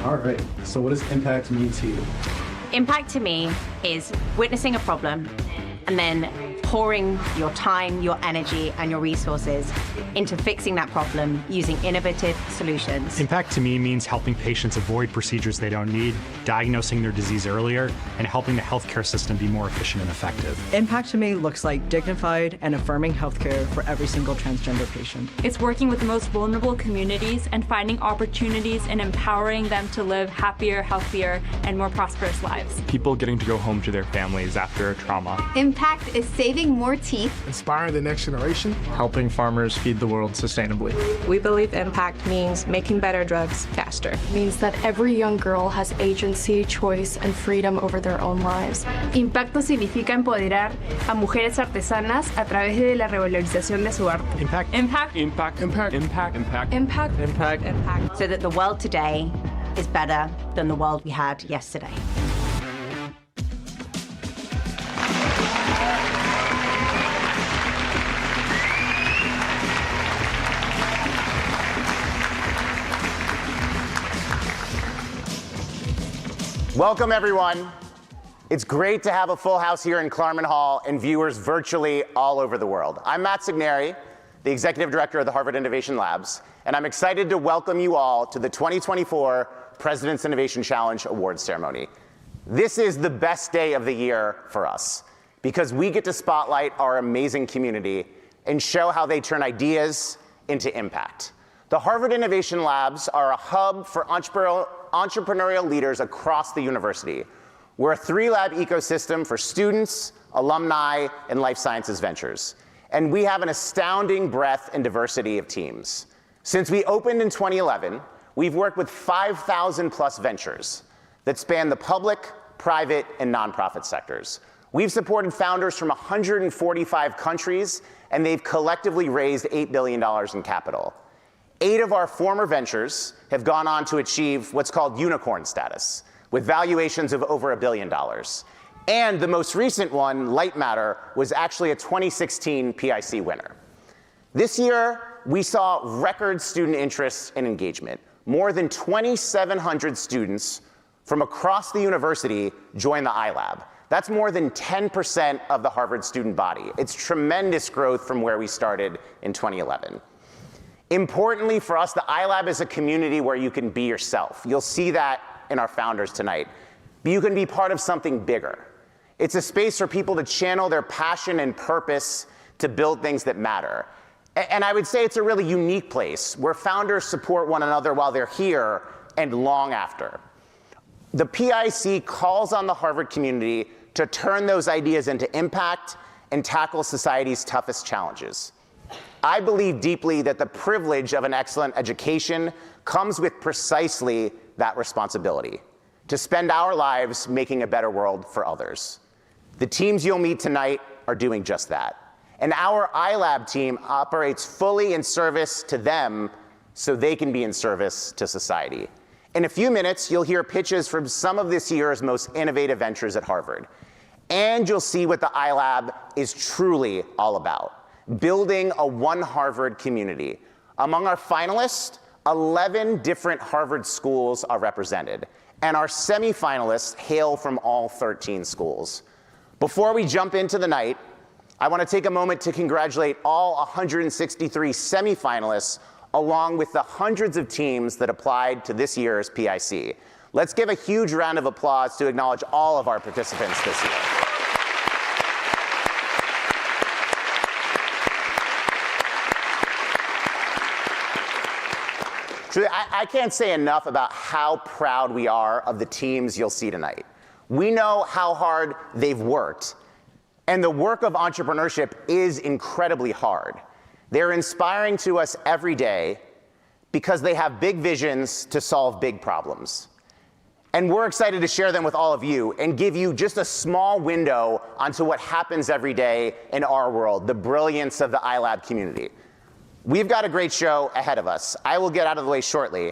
All right, so what does impact mean to you? Impact to me is witnessing a problem and then pouring your time, your energy, and your resources into fixing that problem using innovative solutions. Impact to me means helping patients avoid procedures they don't need, diagnosing their disease earlier, and helping the healthcare system be more efficient and effective. Impact to me looks like dignified and affirming healthcare for every single transgender patient. It's working with the most vulnerable communities and finding opportunities and empowering them to live happier, healthier, and more prosperous lives. People getting to go home to their families after a trauma. Impact is saving more teeth, inspiring the next generation, helping farmers feed the world sustainably. We believe impact means making better drugs faster. It means that every young girl has agency, choice, and freedom over their own lives. Impacto significa empoderar a mujeres artesanas a través de la revalorización de su arte. Impact. Impact. Impact. impact, Impact. Impact. Impact. Impact. Impact. So that the world today is better than the world we had yesterday. Welcome, everyone. It's great to have a full house here in Klarman Hall and viewers virtually all over the world. I'm Matt Signeri, the Executive Director of the Harvard Innovation Labs, and I'm excited to welcome you all to the 2024 President's Innovation Challenge Awards ceremony. This is the best day of the year for us because we get to spotlight our amazing community and show how they turn ideas into impact. The Harvard Innovation Labs are a hub for entrepreneurial leaders across the university. We're a 3-lab ecosystem for students, alumni, and life sciences ventures. And we have an astounding breadth and diversity of teams. Since we opened in 2011, we've worked with 5,000 plus ventures that span the public, private, and nonprofit sectors. We've supported founders from 145 countries, and they've collectively raised $8 billion in capital. 8 of our former ventures have gone on to achieve what's called unicorn status, with valuations of over $1 billion. And the most recent one, Light Matter, was actually a 2016 PIC winner. This year, we saw record student interest and engagement. More than 2,700 students from across the university joined the iLab. That's more than 10% of the Harvard student body. It's tremendous growth from where we started in 2011. Importantly for us, the iLab is a community where you can be yourself. You'll see that in our founders tonight. But you can be part of something bigger. It's a space for people to channel their passion and purpose to build things that matter. And I would say it's a really unique place where founders support one another while they're here and long after. The PIC calls on the Harvard community to turn those ideas into impact and tackle society's toughest challenges. I believe deeply that the privilege of an excellent education comes with precisely that responsibility, to spend our lives making a better world for others. The teams you'll meet tonight are doing just that. And our iLab team operates fully in service to them so they can be in service to society. In a few minutes, you'll hear pitches from some of this year's most innovative ventures at Harvard. And you'll see what the iLab is truly all about. Building a One Harvard community. Among our finalists, 11 different Harvard schools are represented, and our semifinalists hail from all 13 schools. Before we jump into the night, I want to take a moment to congratulate all 163 semifinalists, along with the hundreds of teams that applied to this year's PIC. Let's give a huge round of applause to acknowledge all of our participants this year. Truly, I can't say enough about how proud we are of the teams you'll see tonight. We know how hard they've worked, and the work of entrepreneurship is incredibly hard. They're inspiring to us every day because they have big visions to solve big problems. And we're excited to share them with all of you and give you just a small window onto what happens every day in our world, the brilliance of the iLab community. We've got a great show ahead of us. I will get out of the way shortly.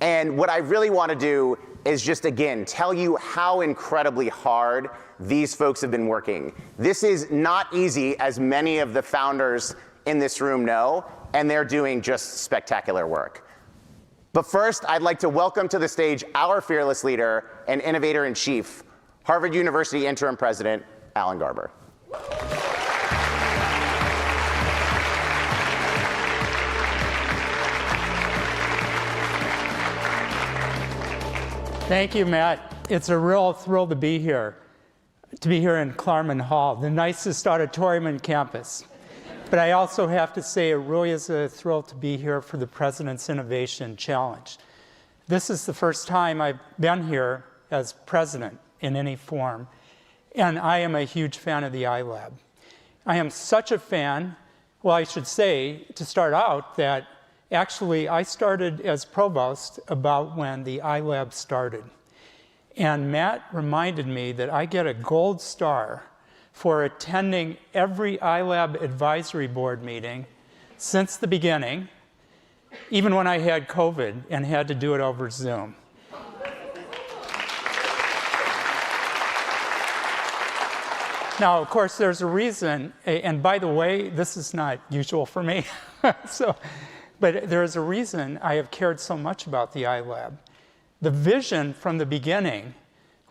And what I really want to do is just, again, tell you how incredibly hard these folks have been working. This is not easy, as many of the founders in this room know, and they're doing just spectacular work. But first, I'd like to welcome to the stage our fearless leader and innovator-in-chief, Harvard University Interim President, Alan Garber. Thank you, Matt. It's a real thrill to be here in Clarman Hall, the nicest auditorium on campus. But I also have to say it really is a thrill to be here for the President's Innovation Challenge. This is the first time I've been here as president in any form, and I am a huge fan of the iLab. I am such a fan, well, I should say, to start out, that actually I started as provost about when the iLab started. And Matt reminded me that I get a gold star for attending every iLab advisory board meeting since the beginning, even when I had COVID and had to do it over Zoom. Now, of course, there's a reason, and by the way, this is not usual for me, but there's a reason I have cared so much about the iLab. The vision from the beginning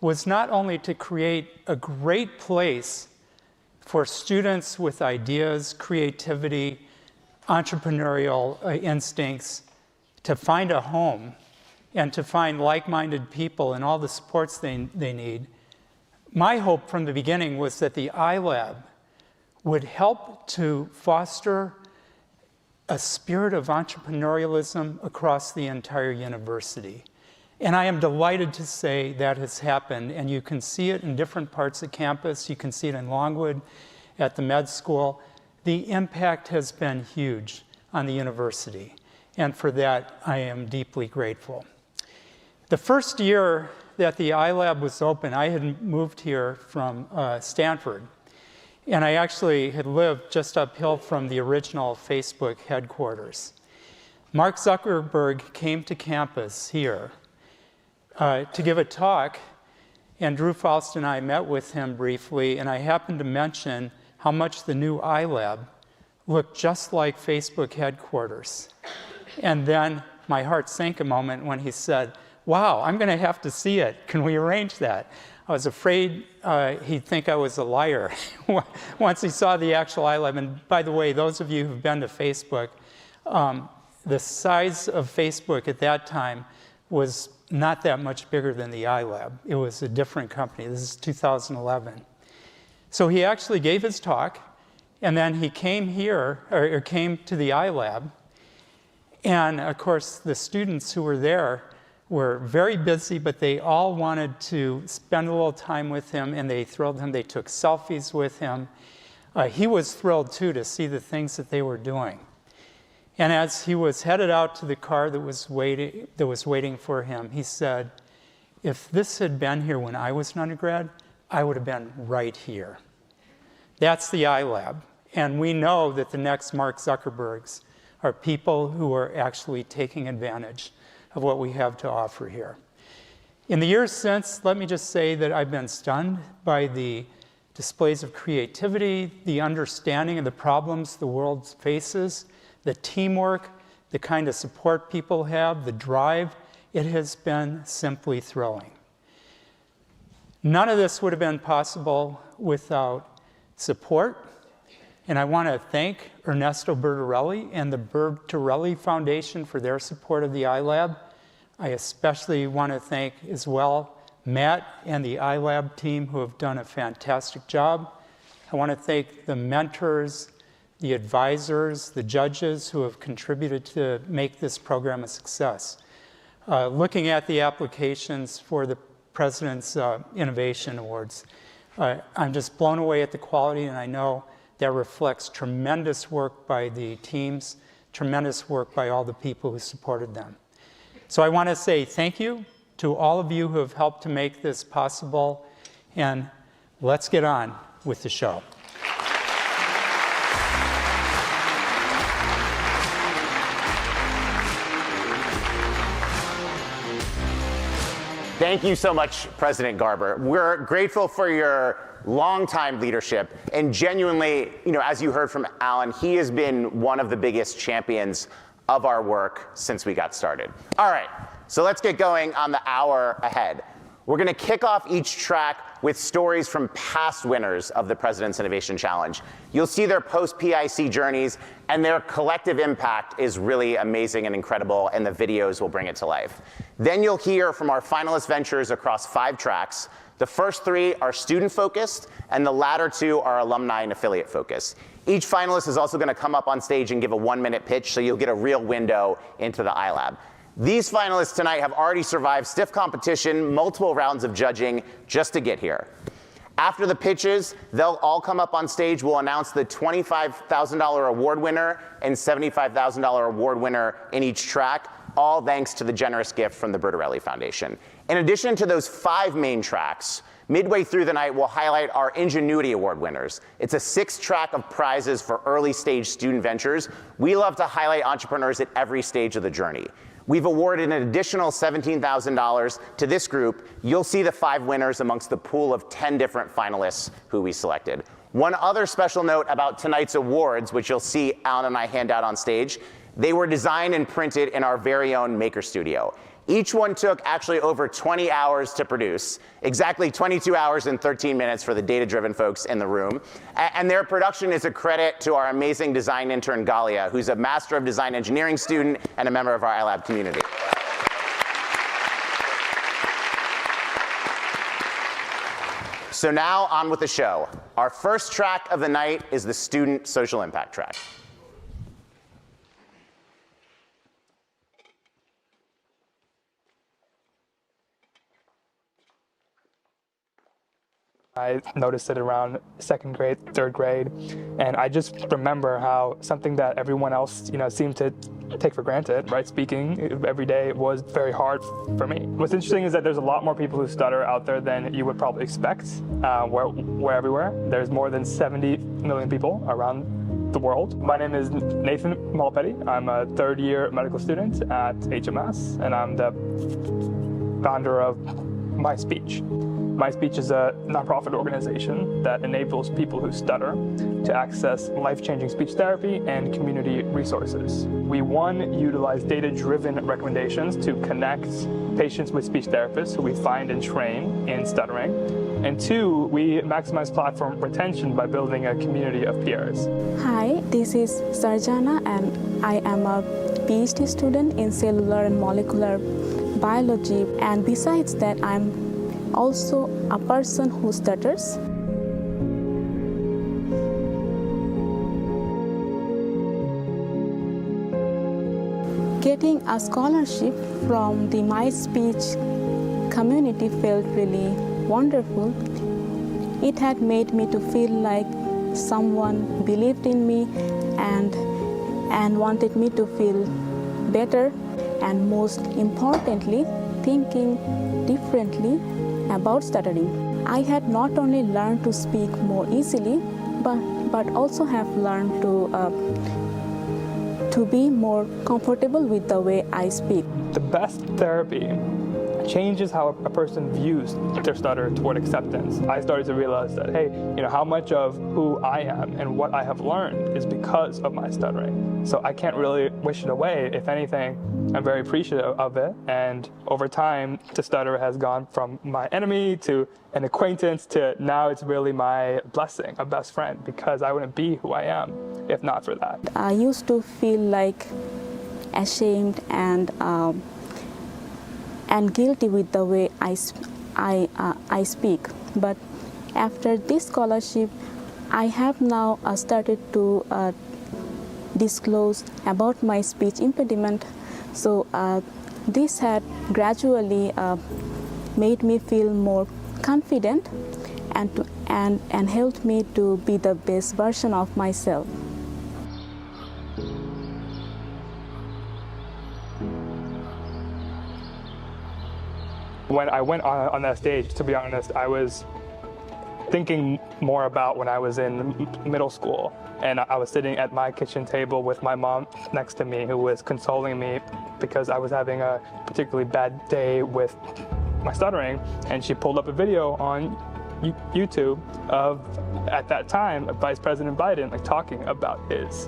was not only to create a great place for students with ideas, creativity, entrepreneurial instincts to find a home and to find like-minded people and all the supports they need. My hope from the beginning was that the iLab would help to foster a spirit of entrepreneurialism across the entire university. And I am delighted to say that has happened, and you can see it in different parts of campus. You can see it in Longwood, at the med school. The impact has been huge on the university, and for that, I am deeply grateful. The first year that the iLab was open, I had moved here from Stanford, and I actually had lived just uphill from the original Facebook headquarters. Mark Zuckerberg came to campus here to give a talk, and Drew Faust and I met with him briefly, and I happened to mention how much the new iLab looked just like Facebook headquarters. And then my heart sank a moment when he said, "Wow, I'm going to have to see it. Can we arrange that?" I was afraid he'd think I was a liar once he saw the actual iLab. And by the way, those of you who've been to Facebook, the size of Facebook at that time was not that much bigger than the iLab. It was a different company. This is 2011. So he actually gave his talk, and then he came here, or came to the iLab. And of course, the students who were there were very busy, but they all wanted to spend a little time with him, and they thrilled him. They took selfies with him. He was thrilled, too, to see the things that they were doing. And as he was headed out to the car that was waiting for him, he said, "If this had been here when I was an undergrad, I would have been right here." That's the iLab. And we know that the next Mark Zuckerbergs are people who are actually taking advantage of what we have to offer here. In the years since, let me just say that I've been stunned by the displays of creativity, the understanding of the problems the world faces, the teamwork, the kind of support people have, the drive. It has been simply thrilling. None of this would have been possible without support. And I want to thank Ernesto Bertarelli and the Bertarelli Foundation for their support of the iLab. I especially want to thank as well Matt and the iLab team who have done a fantastic job. I want to thank the mentors, the advisors, the judges who have contributed to make this program a success. Looking at the applications for the President's Innovation Awards, I'm just blown away at the quality, and I know that reflects tremendous work by the teams, tremendous work by all the people who supported them. So I want to say thank you to all of you who have helped to make this possible, and let's get on with the show. Thank you so much, President Garber. We're grateful for your longtime leadership, and genuinely, as you heard from Alan, he has been one of the biggest champions of our work since we got started. All right, so let's get going on the hour ahead. We're going to kick off each track with stories from past winners of the President's Innovation Challenge. You'll see their post-PIC journeys, and their collective impact is really amazing and incredible, and the videos will bring it to life. Then you'll hear from our finalist ventures across 5 tracks. The first 3 are student-focused, and the latter 2 are alumni and affiliate-focused. Each finalist is also going to come up on stage and give a 1-minute pitch, so you'll get a real window into the iLab. These finalists tonight have already survived stiff competition, multiple rounds of judging, just to get here. After the pitches, they'll all come up on stage. We'll announce the $25,000 award winner and $75,000 award winner in each track, all thanks to the generous gift from the Bertarelli Foundation. In addition to those 5 main tracks, midway through the night, we'll highlight our Ingenuity Award winners. It's a 6-track of prizes for early-stage student ventures. We love to highlight entrepreneurs at every stage of the journey. We've awarded an additional $17,000 to this group. You'll see the 5 winners amongst the pool of 10 different finalists who we selected. One other special note about tonight's awards, which you'll see Alan and I hand out on stage, they were designed and printed in our very own maker studio. Each one took actually over 20 hours to produce, exactly 22 hours and 13 minutes for the data-driven folks in the room. And their production is a credit to our amazing design intern, Galia, who's a Master of Design Engineering student and a member of our iLab community. So now on with the show. Our first track of the night is the Student Social Impact track. I noticed it around 2nd grade, 3rd grade, and I just remember how something that everyone else, seemed to take for granted, right? Speaking every day was very hard for me. What's interesting is that there's a lot more people who stutter out there than you would probably expect. We're everywhere. There's more than 70 million people around the world. My name is Nathan Malpetti. I'm a 3rd-year medical student at HMS, and I'm the founder of My Speech. My Speech is a nonprofit organization that enables people who stutter to access life-changing speech therapy and community resources. We, 1, utilize data-driven recommendations to connect patients with speech therapists who we find and train in stuttering. And 2, we maximize platform retention by building a community of peers. Hi, this is Sarjana, and I am a PhD student in cellular and molecular biology. And besides that, I'm also a person who stutters. Getting a scholarship from the My Speech community felt really wonderful. It had made me to feel like someone believed in me and wanted me to feel better, and most importantly, thinking differently about stuttering. I had not only learned to speak more easily, but also have learned to be more comfortable with the way I speak. The best therapy changes how a person views their stutter toward acceptance. I started to realize that, hey, how much of who I am and what I have learned is because of my stuttering. So I can't really wish it away. If anything, I'm very appreciative of it. And over time, the stutter has gone from my enemy to an acquaintance to now it's really my blessing, a best friend, because I wouldn't be who I am if not for that. I used to feel like ashamed and guilty with the way I speak. But after this scholarship, I have now started to disclose about my speech impediment. So this had gradually made me feel more confident and helped me to be the best version of myself. When I went on that stage, to be honest, I was thinking more about when I was in middle school, and I was sitting at my kitchen table with my mom next to me, who was consoling me because I was having a particularly bad day with my stuttering, and she pulled up a video on YouTube of, at that time, Vice President Biden talking about his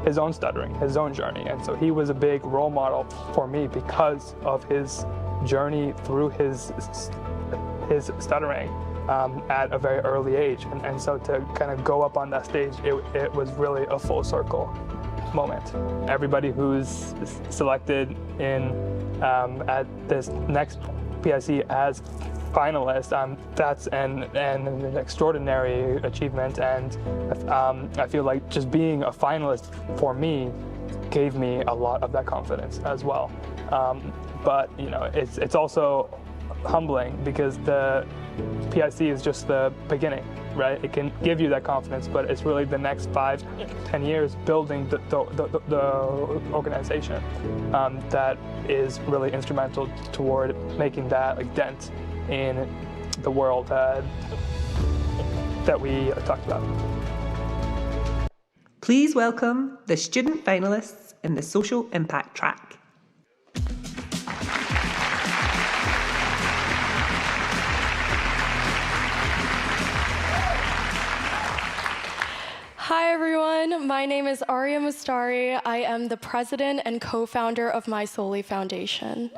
his own stuttering, his own journey. And so he was a big role model for me because of his journey through his stuttering at a very early age. And so to kind of go up on that stage, it was really a full circle moment. Everybody who's selected in at this next PIC as finalist, that's an extraordinary achievement, and I feel like just being a finalist for me gave me a lot of that confidence as well. But you know, it's also humbling because the PIC is just the beginning, right? It can give you that confidence, but it's really the next 5-10 years building the organization that is really instrumental toward making that dent in the world that we talked about. Please welcome the student finalists in the social impact track. Hi everyone, my name is Arya Mustari. I am the president and co-founder of My Soli Foundation.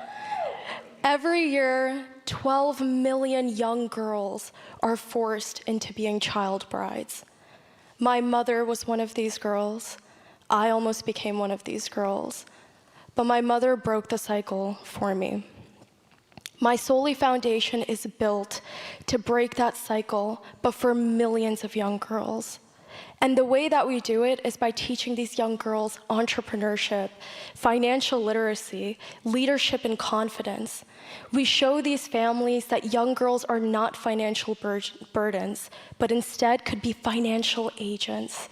Every year, 12 million young girls are forced into being child brides. My mother was one of these girls. I almost became one of these girls. But my mother broke the cycle for me. My Soli Foundation is built to break that cycle, but for millions of young girls. And the way that we do it is by teaching these young girls entrepreneurship, financial literacy, leadership, and confidence. We show these families that young girls are not financial burdens, but instead could be financial agents.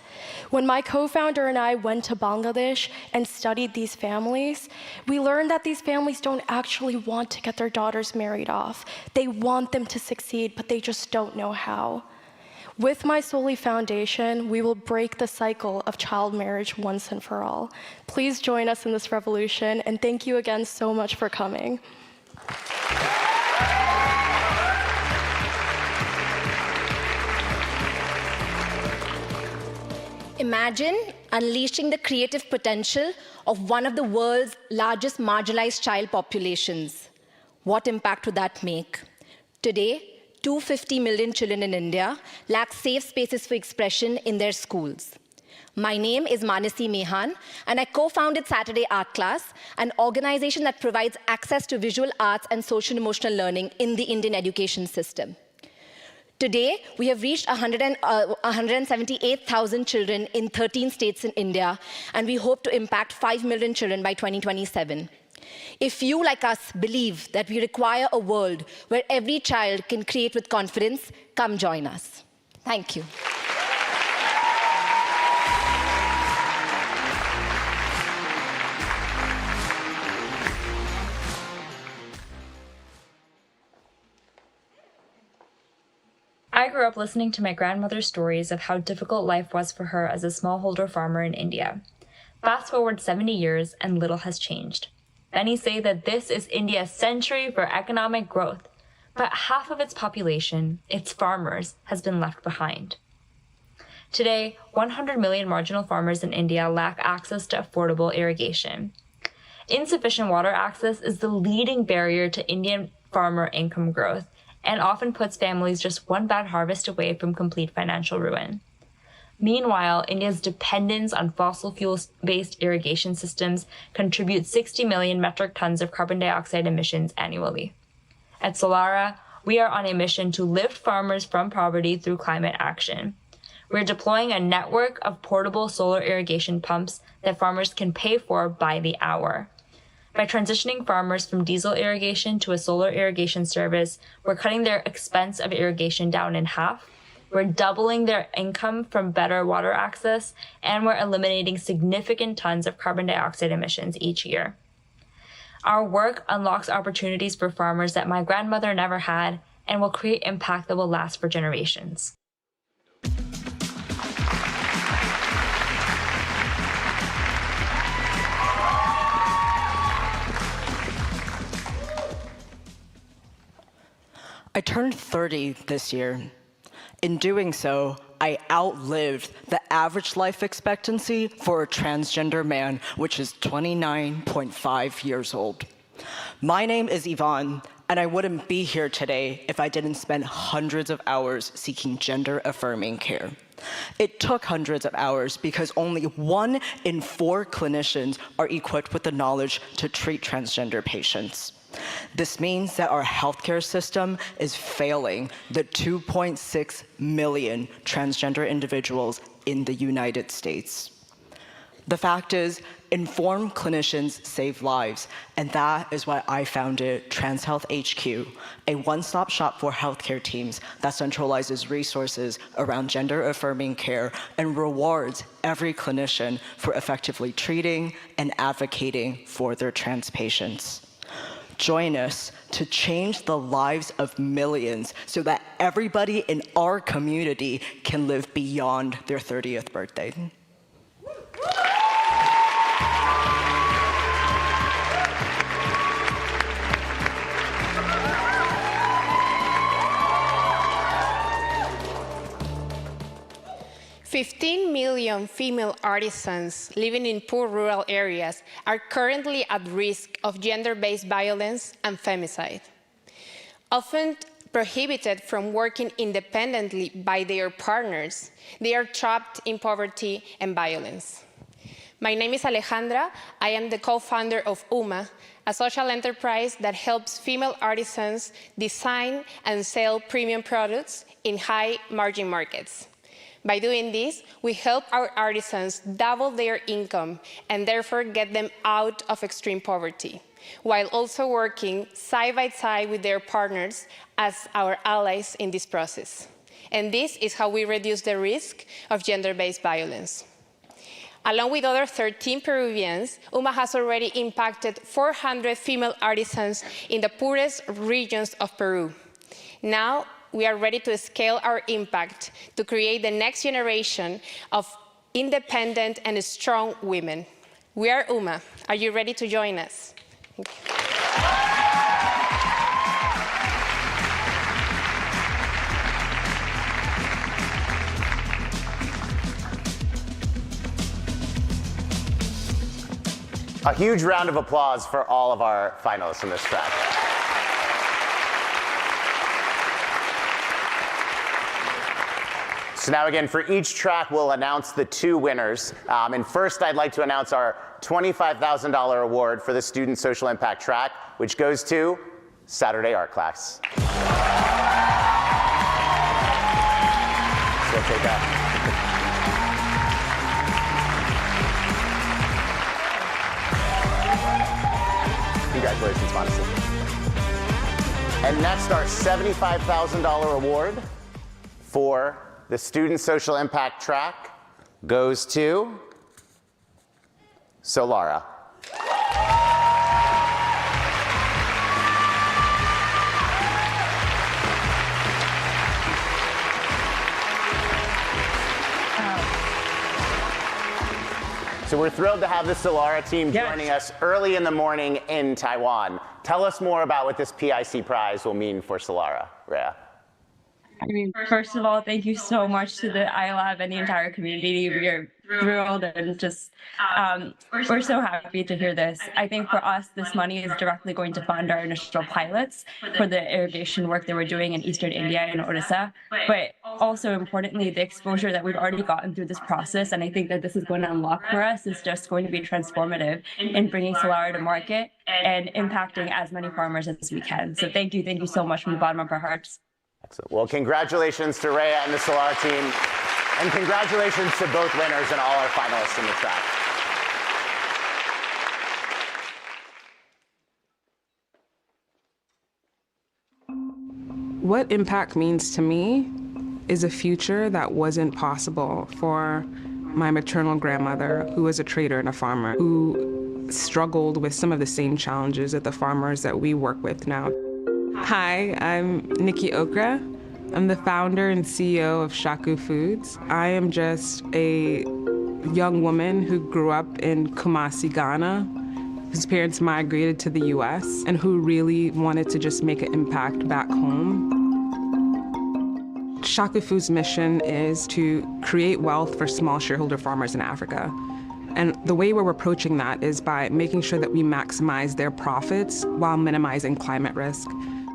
When my co-founder and I went to Bangladesh and studied these families, we learned that these families don't actually want to get their daughters married off. They want them to succeed, but they just don't know how. With My Soli Foundation, we will break the cycle of child marriage once and for all. Please join us in this revolution, and thank you again so much for coming. Imagine unleashing the creative potential of one of the world's largest marginalized child populations. What impact would that make? Today, 250 million children in India lack safe spaces for expression in their schools. My name is Manasi Mehan, and I co-founded Saturday Art Class, an organization that provides access to visual arts and social emotional learning in the Indian education system. Today, we have reached 178,000 children in 13 states in India, and we hope to impact 5 million children by 2027. If you, like us, believe that we require a world where every child can create with confidence, come join us. Thank you. I grew up listening to my grandmother's stories of how difficult life was for her as a smallholder farmer in India. Fast forward 70 years and little has changed. Many say that this is India's century for economic growth, but half of its population, its farmers, has been left behind. Today, 100 million marginal farmers in India lack access to affordable irrigation. Insufficient water access is the leading barrier to Indian farmer income growth and often puts families just one bad harvest away from complete financial ruin. Meanwhile, India's dependence on fossil fuel-based irrigation systems contributes 60 million metric tons of carbon dioxide emissions annually. At Solara, we are on a mission to lift farmers from poverty through climate action. We're deploying a network of portable solar irrigation pumps that farmers can pay for by the hour. By transitioning farmers from diesel irrigation to a solar irrigation service, we're cutting their expense of irrigation down in half. We're doubling their income from better water access, and we're eliminating significant tons of carbon dioxide emissions each year. Our work unlocks opportunities for farmers that my grandmother never had and will create impact that will last for generations. I turned 30 this year. In doing so, I outlived the average life expectancy for a transgender man, which is 29.5 years old. My name is Yvonne, and I wouldn't be here today if I didn't spend hundreds of hours seeking gender-affirming care. It took hundreds of hours because only 1 in 4 clinicians are equipped with the knowledge to treat transgender patients. This means that our healthcare system is failing the 2.6 million transgender individuals in the United States. The fact is, informed clinicians save lives, and that is why I founded TransHealth HQ, a one-stop shop for healthcare teams that centralizes resources around gender-affirming care and rewards every clinician for effectively treating and advocating for their trans patients. Join us to change the lives of millions so that everybody in our community can live beyond their 30th birthday. $15 million female artisans living in poor rural areas are currently at risk of gender-based violence and femicide. Often prohibited from working independently by their partners, they are trapped in poverty and violence. My name is Alejandra. I am the co-founder of UMA, a social enterprise that helps female artisans design and sell premium products in high-margin markets. By doing this, we help our artisans double their income and therefore get them out of extreme poverty, while also working side by side with their partners as our allies in this process. And this is how we reduce the risk of gender-based violence. Along with other 13 Peruvians, UMA has already impacted 400 female artisans in the poorest regions of Peru. Now, we are ready to scale our impact to create the next generation of independent and strong women. We are UMA. Are you ready to join us? Thank you. A huge round of applause for all of our finalists in this track. So now again, for each track, we'll announce the 2 winners. And first, I'd like to announce our $25,000 award for the Student Social Impact track, which goes to Saturday Art Class. So take that. Congratulations, Montessori. And next, our $75,000 award for the Student Social Impact track goes to Solara. So we're thrilled to have the Solara team joining us early in the morning in Taiwan. Tell us more about what this PIC prize will mean for Solara, Rhea. I mean, first of all, thank you so much to the iLab and the entire community. We are thrilled and just, we're so happy to hear this. I think for us, this money is directly going to fund our initial pilots for the irrigation work that we're doing in Eastern India and Odisha. But also importantly, the exposure that we've already gotten through this process, and I think that this is going to unlock for us, is just going to be transformative in bringing Solara to market and impacting as many farmers as we can. So thank you so much from the bottom of our hearts. Excellent. Well, congratulations to Rhea and the Solara team, and congratulations to both winners and all our finalists in the track. What impact means to me is a future that wasn't possible for my maternal grandmother, who was a trader and a farmer, who struggled with some of the same challenges that the farmers that we work with now. Hi, I'm Nikki Okra. I'm the founder and CEO of Shaku Foods. I am just a young woman who grew up in Kumasi, Ghana, whose parents migrated to the US, and who really wanted to just make an impact back home. Shaku Foods' mission is to create wealth for small shareholder farmers in Africa. And the way we're approaching that is by making sure that we maximize their profits while minimizing climate risk.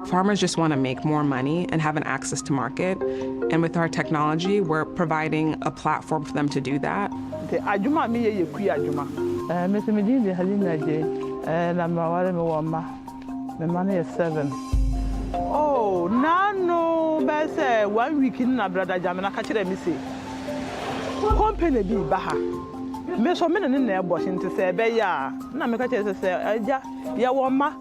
Farmers just want to make more money and have an access to market. And with our technology, we're providing a platform for them to do that. Oh, no, no, 1 week in na brother Jamina catch me say. Company be baha. Me so me na boss into say be ya. Na me catch say eja ya woma.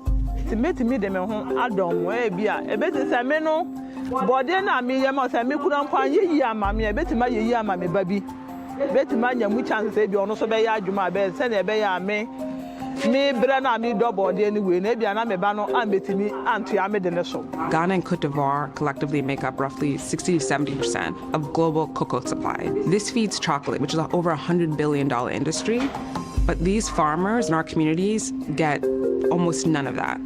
Ti me de me ho adom we bia. E be say me no. Body na me ye ma say me kura nkwan ye yi ama me e be ti ma ye yi ama me ba bi. Be ti ma nya mu chance say bi ono so be ya adwuma be say na be ya me. Ghana and Cote d'Ivoire collectively make up roughly 60 to 70% of global cocoa supply. This feeds chocolate, which is an over $100 billion industry. But these farmers in our communities get almost none of that.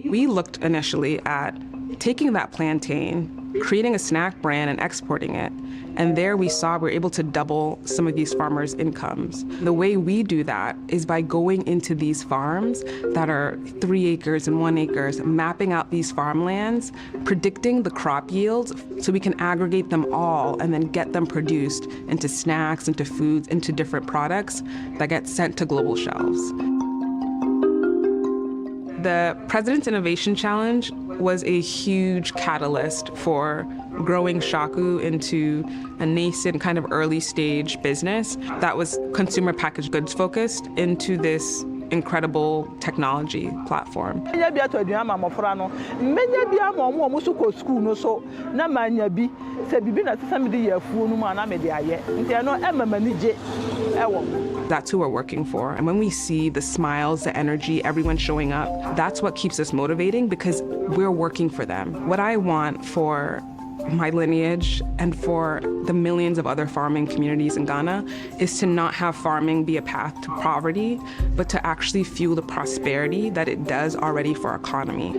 We looked initially at taking that plantain, creating a snack brand and exporting it. And there we saw we're able to double some of these farmers' incomes. The way we do that is by going into these farms that are 3 acres and 1 acre, mapping out these farmlands, predicting the crop yields so we can aggregate them all and then get them produced into snacks, into foods, into different products that get sent to global shelves. The President's Innovation Challenge was a huge catalyst for growing Shaku into a nascent kind of early stage business that was consumer packaged goods focused into this incredible technology platform. That's who we're working for. And when we see the smiles, the energy, everyone showing up, that's what keeps us motivating because we're working for them. What I want for my lineage and for the millions of other farming communities in Ghana is to not have farming be a path to poverty, but to actually fuel the prosperity that it does already for our economy.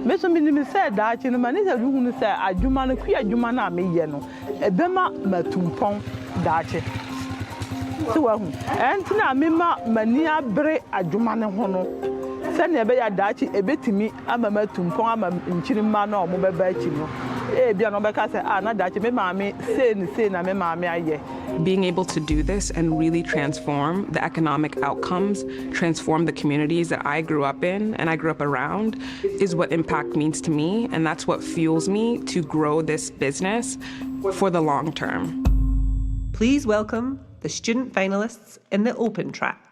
Being able to do this and really transform the economic outcomes, transform the communities that I grew up in and I grew up around is what impact means to me, and that's what fuels me to grow this business for the long term. Please welcome the student finalists in the open track.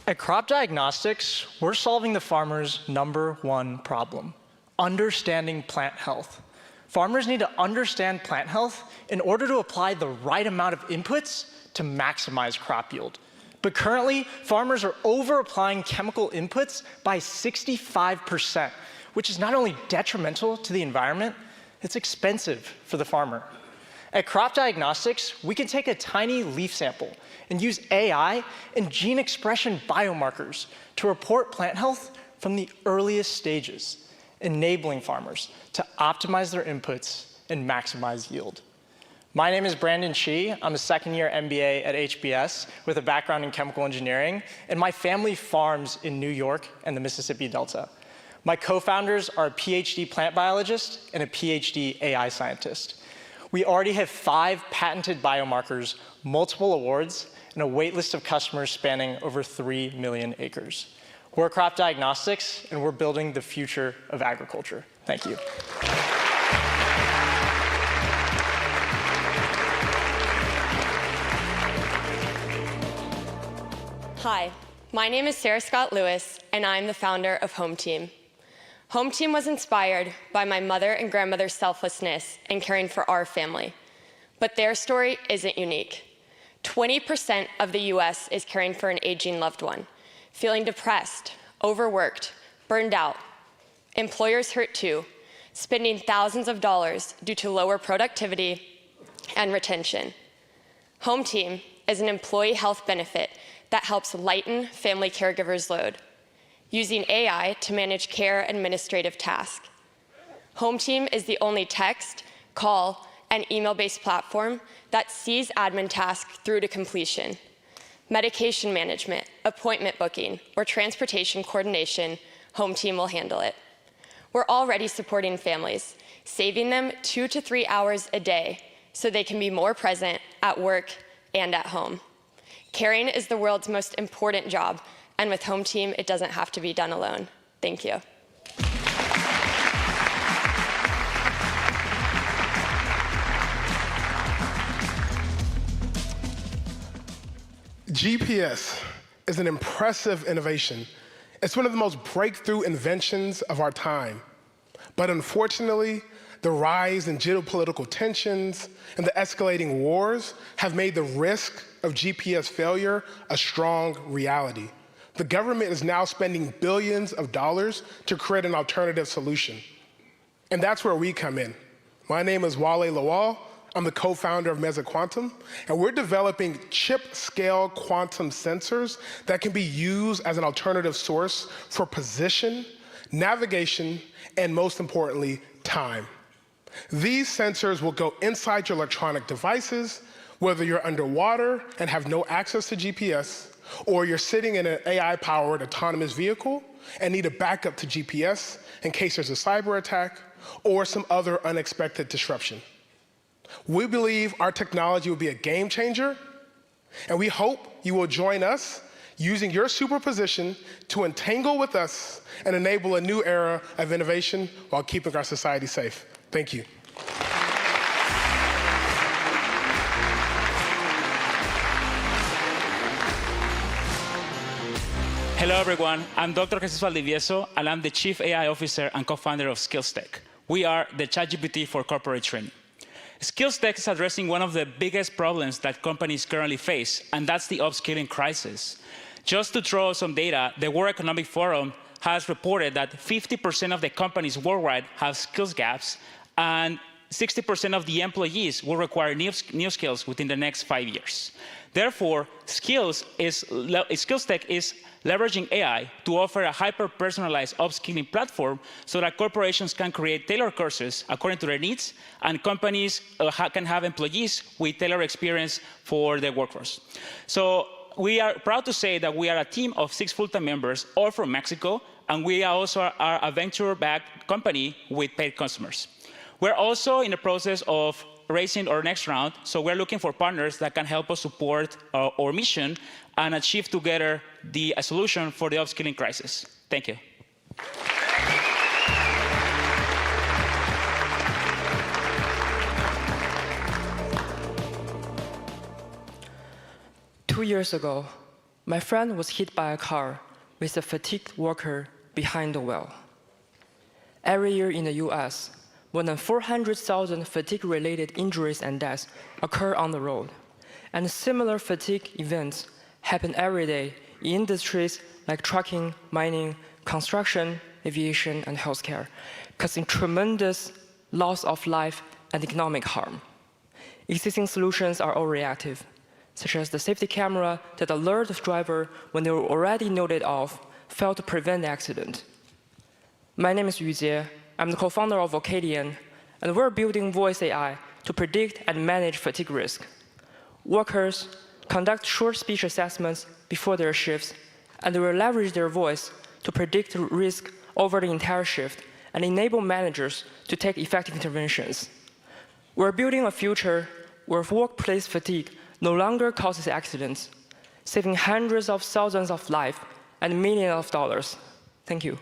At Crop Diagnostics, we're solving the farmer's #1 problem, understanding plant health. Farmers need to understand plant health in order to apply the right amount of inputs to maximize crop yield. But currently, farmers are over-applying chemical inputs by 65%, which is not only detrimental to the environment, it's expensive for the farmer. At Crop Diagnostics, we can take a tiny leaf sample and use AI and gene expression biomarkers to report plant health from the earliest stages, enabling farmers to optimize their inputs and maximize yield. My name is Brandon Shi. I'm a second-year MBA at HBS with a background in chemical engineering, and my family farms in New York and the Mississippi Delta. My co-founders are a PhD plant biologist and a PhD AI scientist. We already have 5 patented biomarkers, multiple awards, and a wait list of customers spanning over 3 million acres. We're Crop Diagnostics, and we're building the future of agriculture. Thank you. Hi, my name is Sarah Scott Lewis, and I'm the founder of Home Team. Home Team was inspired by my mother and grandmother's selflessness in caring for our family. But their story isn't unique. 20% of the US is caring for an aging loved one, feeling depressed, overworked, burned out. Employers hurt too, spending thousands of dollars due to lower productivity and retention. Home Team is an employee health benefit that helps lighten family caregivers' load, using AI to manage care administrative tasks. Home Team is the only text, call, and email-based platform that sees admin tasks through to completion. Medication management, appointment booking, or transportation coordination, Home Team will handle it. We're already supporting families, saving them 2 to 3 hours a day so they can be more present at work and at home. Caring is the world's most important job, and with Home Team, it doesn't have to be done alone. Thank you. GPS is an impressive innovation. It's one of the most breakthrough inventions of our time. But unfortunately, the rise in geopolitical tensions and the escalating wars have made the risk of GPS failure a strong reality. The government is now spending billions of dollars to create an alternative solution. And that's where we come in. My name is Wale Lawal. I'm the co-founder of Meza Quantum, and we're developing chip-scale quantum sensors that can be used as an alternative source for position, navigation, and most importantly, time. These sensors will go inside your electronic devices, whether you're underwater and have no access to GPS, or you're sitting in an AI-powered autonomous vehicle and need a backup to GPS in case there's a cyber attack or some other unexpected disruption. We believe our technology will be a game changer, and we hope you will join us using your superposition to entangle with us and enable a new era of innovation while keeping our society safe. Thank you. Hello, everyone. I'm Dr. Jesus Valdivieso, and I'm the Chief AI Officer and co-founder of SkillsTech. We are the ChatGPT for corporate training. SkillsTech is addressing one of the biggest problems that companies currently face, and that's the upskilling crisis. Just to throw some data, the World Economic Forum has reported that 50% of the companies worldwide have skills gaps, and 60% of the employees will require new skills within the next 5 years. Therefore, SkillsTech is leveraging AI to offer a hyper-personalized upskilling platform so that corporations can create tailored courses according to their needs, and companies can have employees with tailored experience for their workforce. So we are proud to say that we are a team of 6 full-time members, all from Mexico, and we also are a venture-backed company with paid customers. We're also in the process of raising our next round, so we're looking for partners that can help us support our mission and achieve together a solution for the upskilling crisis. Thank you. Two years ago, my friend was hit by a car with a fatigued worker behind the wheel. Every year in the US, more than 400,000 fatigue-related injuries and deaths occur on the road. And similar fatigue events happen every day in industries like trucking, mining, construction, aviation, and healthcare, causing tremendous loss of life and economic harm. Existing solutions are all reactive, such as the safety camera that alerts the driver when they were already noted off, failed to prevent the accident. My name is Yu Jie. I'm the co-founder of Vocadian, and we're building voice AI to predict and manage fatigue risk. Workers conduct short speech assessments before their shifts, and they will leverage their voice to predict risk over the entire shift and enable managers to take effective interventions. We're building a future where workplace fatigue no longer causes accidents, saving hundreds of thousands of lives and millions of dollars. Thank you.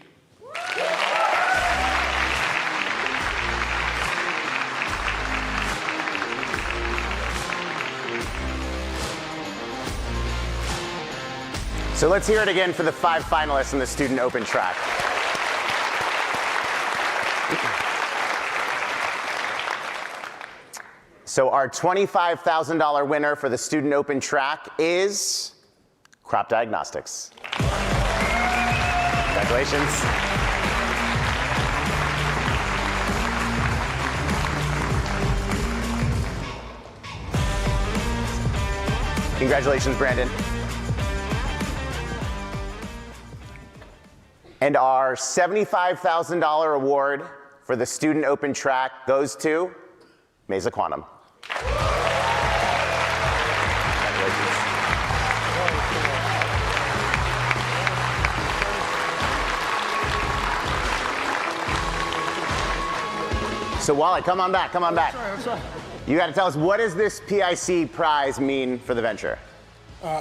So let's hear it again for the 5 finalists in the Student Open track. So our $25,000 winner for the Student Open track is Crop Diagnostics. Congratulations. Congratulations, Brandon. And our $75,000 award for the Student Open Track goes to Mesa Quantum. So Wally, come on back, come on back. Sorry. You got to tell us, what does this PIC prize mean for the venture?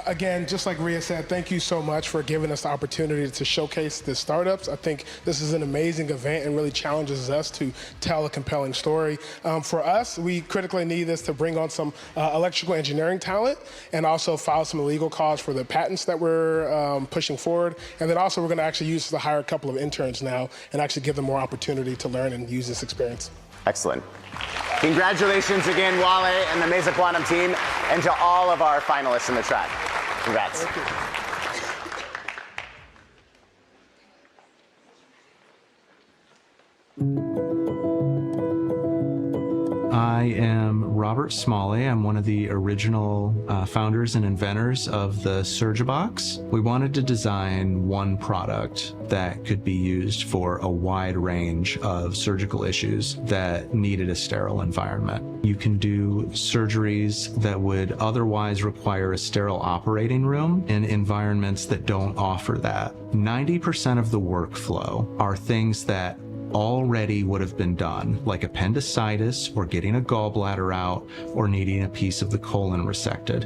Again, just like Ria said, thank you so much for giving us the opportunity to showcase the startups. I think this is an amazing event and really challenges us to tell a compelling story. For us, we critically need this to bring on some electrical engineering talent and also file some legal calls for the patents that we're pushing forward. And then also we're going to actually use to hire a couple of interns now and actually give them more opportunity to learn and use this experience. Excellent. Congratulations again, Wale and the Mesa Quantum team, and to all of our finalists in the track. Congrats. Thank you. I am Robert Smalley. I'm one of the original founders and inventors of the SurgiBox. We wanted to design one product that could be used for a wide range of surgical issues that needed a sterile environment. You can do surgeries that would otherwise require a sterile operating room in environments that don't offer that. 90% of the workflow are things that already would have been done, like appendicitis or getting a gallbladder out or needing a piece of the colon resected.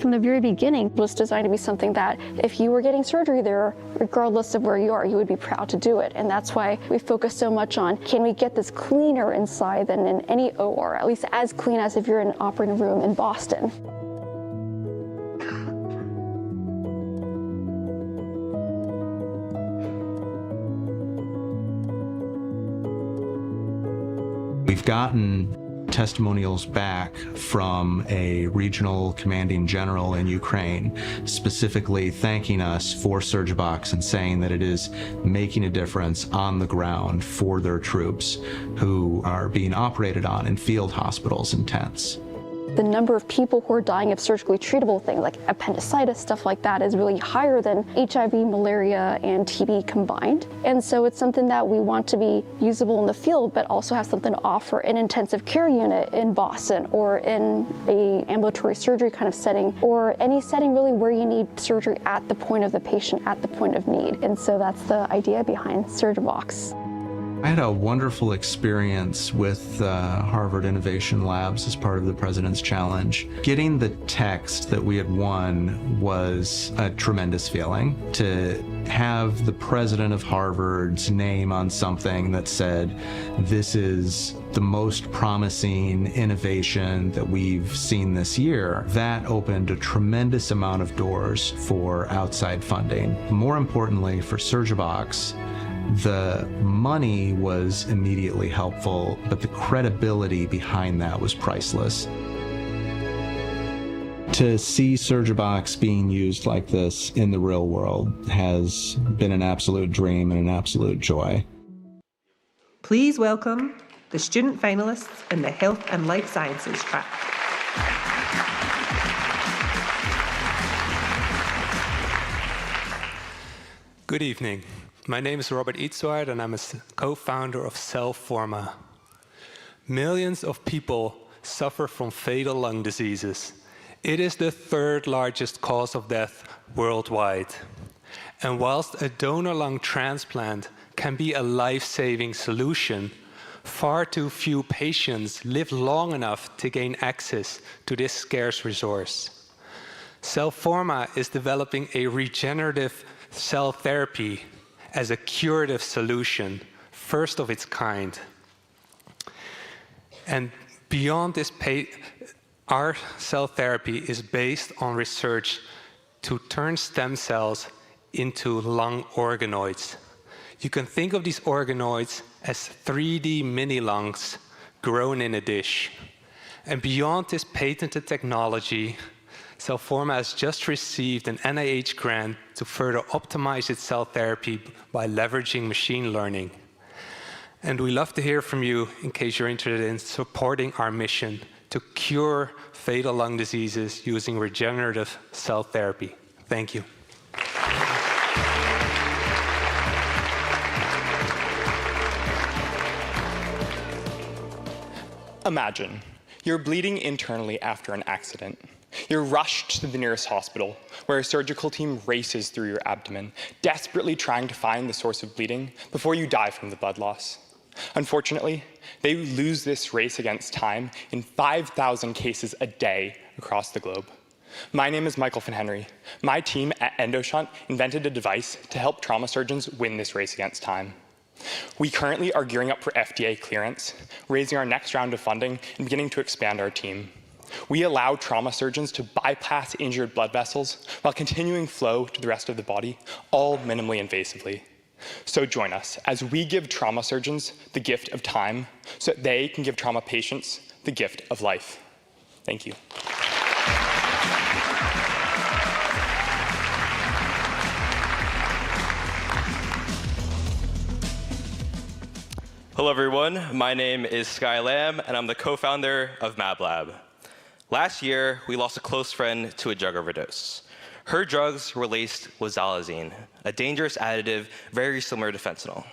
From the very beginning, it was designed to be something that if you were getting surgery there, regardless of where you are, you would be proud to do it. And that's why we focus so much on, can we get this cleaner inside than in any OR, at least as clean as if you're in an operating room in Boston. We've gotten testimonials back from a regional commanding general in Ukraine, specifically thanking us for SurgiBox and saying that it is making a difference on the ground for their troops who are being operated on in field hospitals and tents. The number of people who are dying of surgically treatable things like appendicitis, stuff like that, is really higher than HIV, malaria, and TB combined. And so it's something that we want to be usable in the field, but also have something to offer in an intensive care unit in Boston or in an ambulatory surgery kind of setting, or any setting really where you need surgery at the point of the patient, at the point of need. And so that's the idea behind SurgiBox. I had a wonderful experience with Harvard Innovation Labs as part of the President's Challenge. Getting the text that we had won was a tremendous feeling. To have the president of Harvard's name on something that said, this is the most promising innovation that we've seen this year, that opened a tremendous amount of doors for outside funding. More importantly, for SurgiBox, the money was immediately helpful, but the credibility behind that was priceless. To see SurgiBox being used like this in the real world has been an absolute dream and an absolute joy. Please welcome the student finalists in the Health and Life Sciences track. Good evening. My name is Robert Itzwaard, and I'm a co-founder of Cellforma. Millions of people suffer from fatal lung diseases. It is the third largest cause of death worldwide. And whilst a donor lung transplant can be a life-saving solution, far too few patients live long enough to gain access to this scarce resource. Cellforma is developing a regenerative cell therapy as a curative solution, first of its kind. And beyond this, our cell therapy is based on research to turn stem cells into lung organoids. You can think of these organoids as 3D mini lungs grown in a dish. And beyond this patented technology, Cellforma has just received an NIH grant to further optimize its cell therapy by leveraging machine learning. And we love to hear from you in case you're interested in supporting our mission to cure fatal lung diseases using regenerative cell therapy. Thank you. Imagine, you're bleeding internally after an accident. You're rushed to the nearest hospital, where a surgical team races through your abdomen, desperately trying to find the source of bleeding before you die from the blood loss. Unfortunately, they lose this race against time in 5,000 cases a day across the globe. My name is Michael Finhenry. My team at EndoShunt invented a device to help trauma surgeons win this race against time. We currently are gearing up for FDA clearance, raising our next round of funding, and beginning to expand our team. We allow trauma surgeons to bypass injured blood vessels while continuing flow to the rest of the body, all minimally invasively. So join us as we give trauma surgeons the gift of time so that they can give trauma patients the gift of life. Thank you. Hello everyone, my name is Sky Lamb and I'm the co-founder of MabLab. Last year, we lost a close friend to a drug overdose. Her drugs were laced with xylazine, a dangerous additive very similar to fentanyl.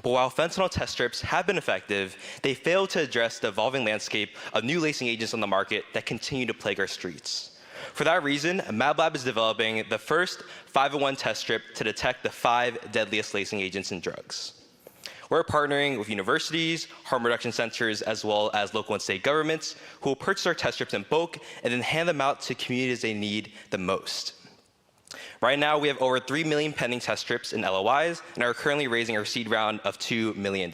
But while fentanyl test strips have been effective, they failed to address the evolving landscape of new lacing agents on the market that continue to plague our streets. For that reason, MabLab is developing the first 5-in-1 test strip to detect the 5 deadliest lacing agents in drugs. We're partnering with universities, harm reduction centers, as well as local and state governments who will purchase our test strips in bulk and then hand them out to communities they need the most. Right now, we have over 3 million pending test strips in LOIs and are currently raising our seed round of $2 million.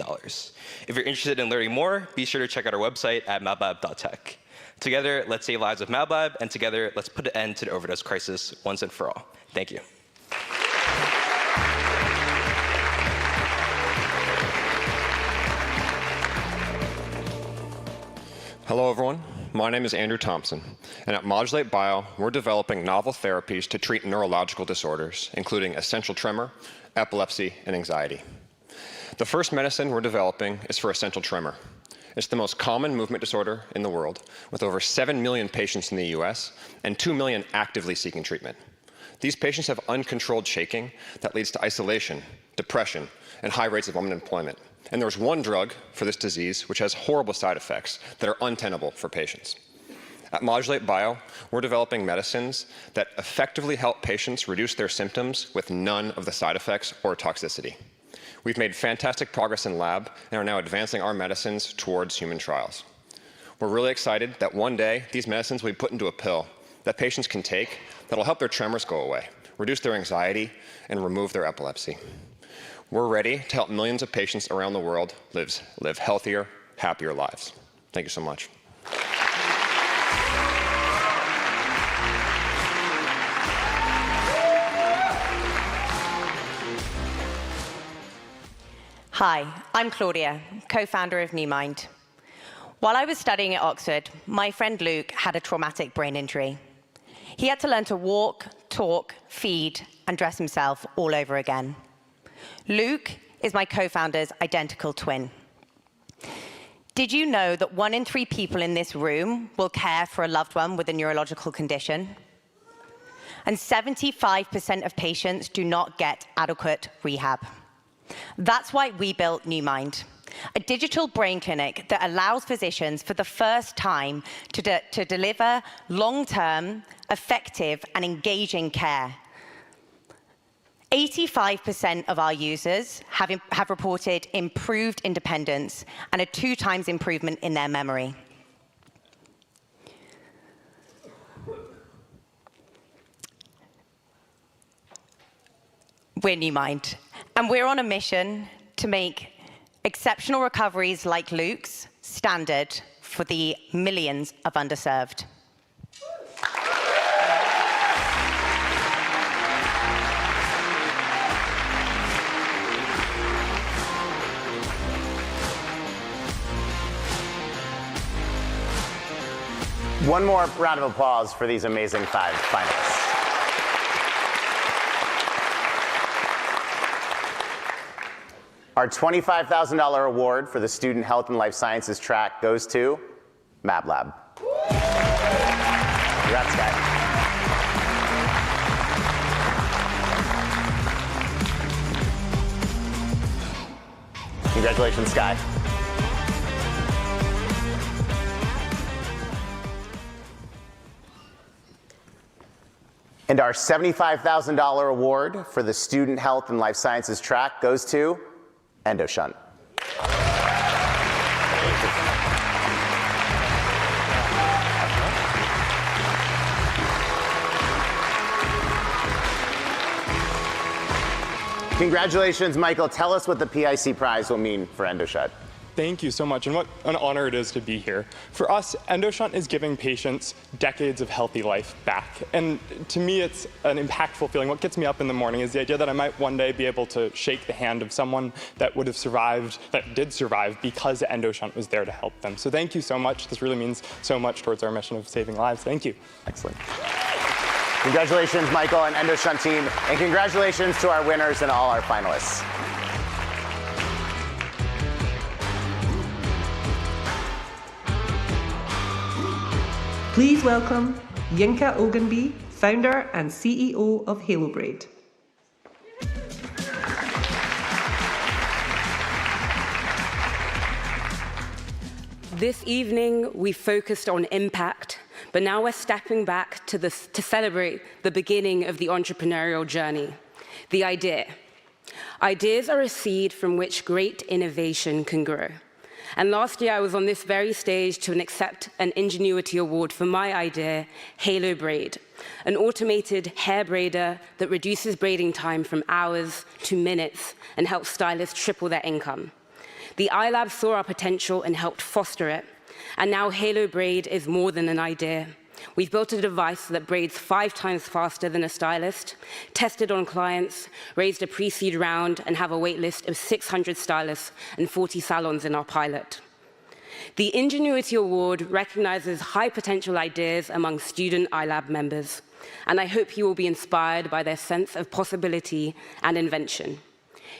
If you're interested in learning more, be sure to check out our website at mablab.tech. Together, let's save lives with MabLab, and together, let's put an end to the overdose crisis once and for all. Thank you. Hello everyone, my name is Andrew Thompson, and at Modulate Bio, we're developing novel therapies to treat neurological disorders, including essential tremor, epilepsy, and anxiety. The first medicine we're developing is for essential tremor. It's the most common movement disorder in the world, with over 7 million patients in the US and 2 million actively seeking treatment. These patients have uncontrolled shaking that leads to isolation, depression, and high rates of unemployment. And there's one drug for this disease which has horrible side effects that are untenable for patients. At Modulate Bio, we're developing medicines that effectively help patients reduce their symptoms with none of the side effects or toxicity. We've made fantastic progress in lab and are now advancing our medicines towards human trials. We're really excited that one day these medicines will be put into a pill that patients can take that'll help their tremors go away, reduce their anxiety, and remove their epilepsy. We're ready to help millions of patients around the world live healthier, happier lives. Thank you so much. Hi, I'm Claudia, co-founder of NewMind. While I was studying at Oxford, my friend Luke had a traumatic brain injury. He had to learn to walk, talk, feed, and dress himself all over again. Luke is my co-founder's identical twin. Did you know that 1 in 3 people in this room will care for a loved one with a neurological condition? And 75% of patients do not get adequate rehab. That's why we built NewMind, a digital brain clinic that allows physicians for the first time to deliver long-term, effective, and engaging care. 85% of our users have reported improved independence and a 2 times improvement in their memory. We're NewMind, and we're on a mission to make exceptional recoveries like Luke's standard for the millions of underserved. One more round of applause for these amazing 5 finalists. Our $25,000 award for the Student Health and Life Sciences track goes to MabLab. Sky. Congratulations, Sky. And our $75,000 award for the Student Health and Life Sciences track goes to EndoShunt. Congratulations, Michael. Tell us what the PIC prize will mean for EndoShunt. Thank you so much, and what an honor it is to be here. For us, EndoShunt is giving patients decades of healthy life back. And to me, it's an impactful feeling. What gets me up in the morning is the idea that I might one day be able to shake the hand of someone that would have survived, that did survive, because EndoShunt was there to help them. So thank you so much. This really means so much towards our mission of saving lives. Thank you. Excellent. Congratulations, Michael and EndoShunt team, and congratulations to our winners and all our finalists. Please welcome Yinka Ogunbi, founder and CEO of HaloBraid. This evening, we focused on impact, but now we're stepping back to celebrate the beginning of the entrepreneurial journey, the idea. Ideas are a seed from which great innovation can grow. And last year, I was on this very stage to accept an Ingenuity Award for my idea, HaloBraid, an automated hair braider that reduces braiding time from hours to minutes and helps stylists triple their income. The iLab saw our potential and helped foster it, and now HaloBraid is more than an idea. We've built a device that braids 5 times faster than a stylist, tested on clients, raised a pre-seed round, and have a wait list of 600 stylists and 40 salons in our pilot. The Ingenuity Award recognizes high potential ideas among student iLab members, and I hope you will be inspired by their sense of possibility and invention.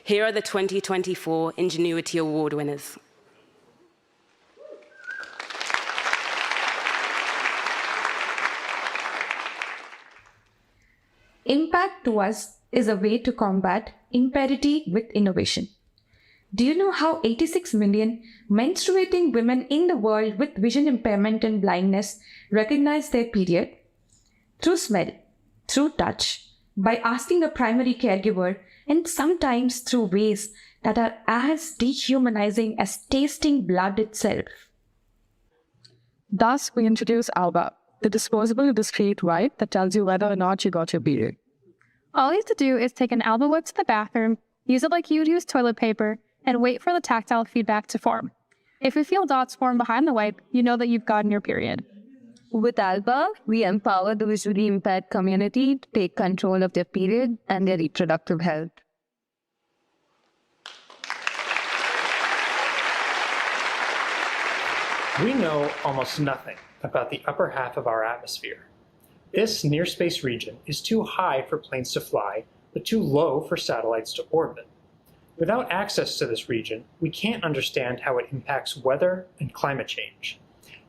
Here are the 2024 Ingenuity Award winners. Impact to us is a way to combat impairity with innovation. Do you know how 86 million menstruating women in the world with vision impairment and blindness recognize their period? Through smell, through touch, by asking a primary caregiver, and sometimes through ways that are as dehumanizing as tasting blood itself. Thus, we introduce Alba, the disposable discrete wipe that tells you whether or not you got your period. All you have to do is take an Alba wipe to the bathroom, use it like you would use toilet paper, and wait for the tactile feedback to form. If you feel dots form behind the wipe, you know that you've gotten your period. With Alba, we empower the visually impaired community to take control of their period and their reproductive health. We know almost nothing about the upper half of our atmosphere. This near-space region is too high for planes to fly, but too low for satellites to orbit. Without access to this region, we can't understand how it impacts weather and climate change.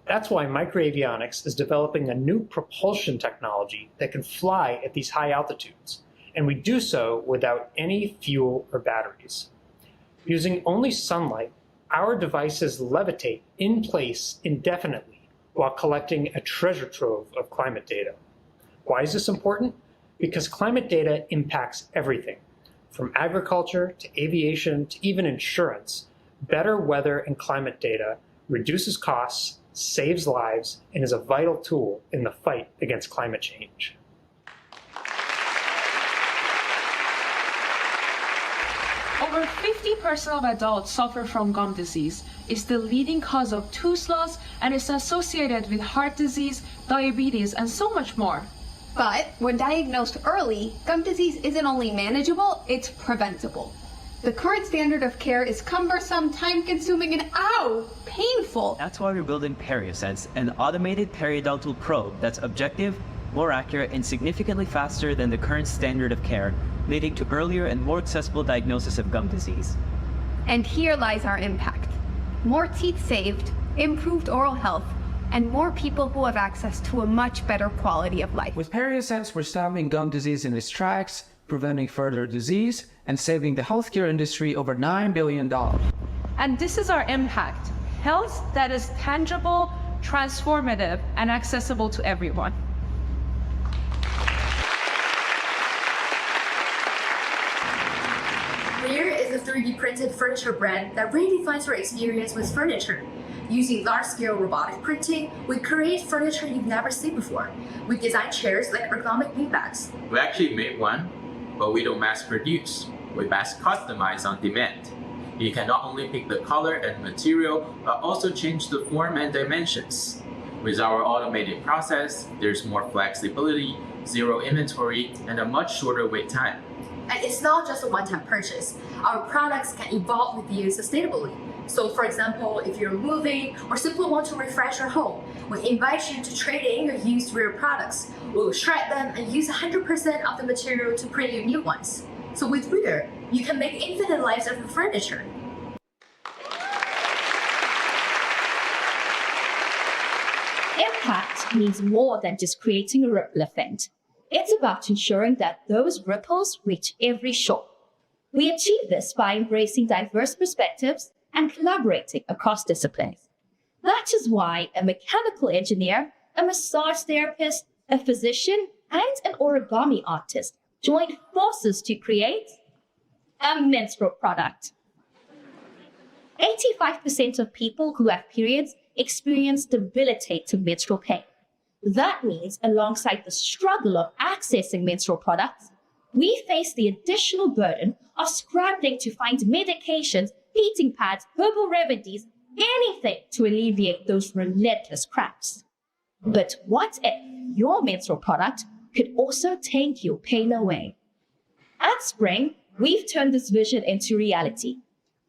That's why Microavionics is developing a new propulsion technology that can fly at these high altitudes, and we do so without any fuel or batteries. Using only sunlight, our devices levitate in place indefinitely while collecting a treasure trove of climate data. Why is this important? Because climate data impacts everything, from agriculture to aviation to even insurance. Better weather and climate data reduces costs, saves lives, and is a vital tool in the fight against climate change. Over 50% of adults suffer from gum disease. It's the leading cause of tooth loss and is associated with heart disease, diabetes, and so much more. But when diagnosed early, gum disease isn't only manageable, it's preventable. The current standard of care is cumbersome, time-consuming, and painful. That's why we're building PerioSense, an automated periodontal probe that's objective, more accurate, and significantly faster than the current standard of care, leading to earlier and more accessible diagnosis of gum disease. And here lies our impact. More teeth saved, improved oral health, and more people who have access to a much better quality of life. With PerioSense, we're stopping gum disease in its tracks, preventing further disease, and saving the healthcare industry over $9 billion. And this is our impact: health that is tangible, transformative, and accessible to everyone. Rear is a 3D printed furniture brand that redefines your experience with furniture. Using large-scale robotic printing, we create furniture you've never seen before. We design chairs like ergonomic beanbags. We actually made one, but we don't mass produce. We mass customize on demand. You can not only pick the color and material, but also change the form and dimensions. With our automated process, there's more flexibility, zero inventory, and a much shorter wait time. And it's not just a one-time purchase. Our products can evolve with you sustainably. So for example, if you're moving or simply want to refresh your home, we invite you to trade in your used rear products. We will shred them and use 100% of the material to print you new ones. So with Rear, you can make infinite lives of your furniture. Impact means more than just creating a ripple effect. It's about ensuring that those ripples reach every shore. We achieve this by embracing diverse perspectives and collaborating across disciplines. That is why a mechanical engineer, a massage therapist, a physician, and an origami artist joined forces to create a menstrual product. 85% of people who have periods experience debilitating menstrual pain. That means alongside the struggle of accessing menstrual products, we face the additional burden of scrambling to find medications, heating pads, herbal remedies, anything to alleviate those relentless cramps. But what if your menstrual product could also take your pain away? At Spring, we've turned this vision into reality.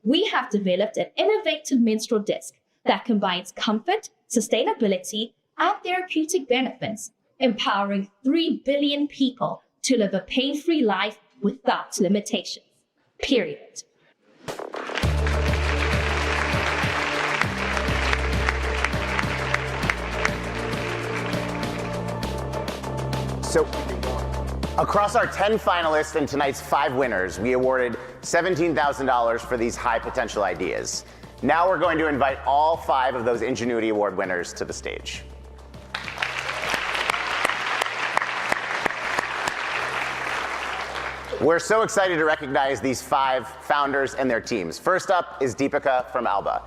We have developed an innovative menstrual disc that combines comfort, sustainability, and therapeutic benefits, empowering 3 billion people to live a pain-free life without limitations. Period. So, across our 10 finalists and tonight's 5 winners, we awarded $17,000 for these high potential ideas. Now we're going to invite all 5 of those Ingenuity Award winners to the stage. We're so excited to recognize these 5 founders and their teams. First up is Deepika from Alba.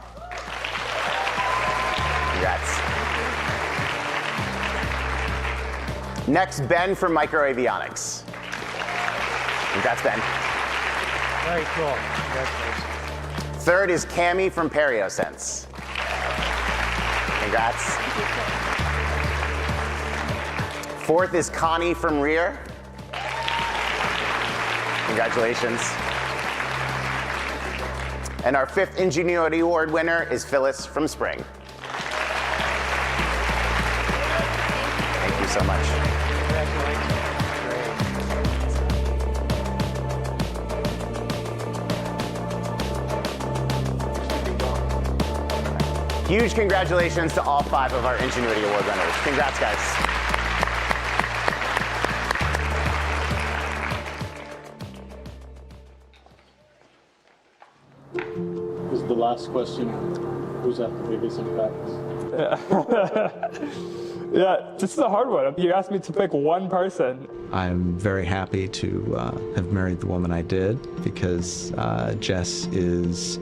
Congrats. Next, Ben from Microavionics. Congrats, Ben. Very cool. Congratulations. Third is Cami from PerioSense. Congrats. Fourth is Connie from Rear. Congratulations. And our 5th Ingenuity Award winner is Phyllis from Spring. Thank you so much. Huge congratulations to all 5 of our Ingenuity Award winners. Congrats, guys. This is the last question. Who's had the biggest impact? Yeah, this is a hard one. You asked me to pick one person. I'm very happy to have married the woman I did because Jess is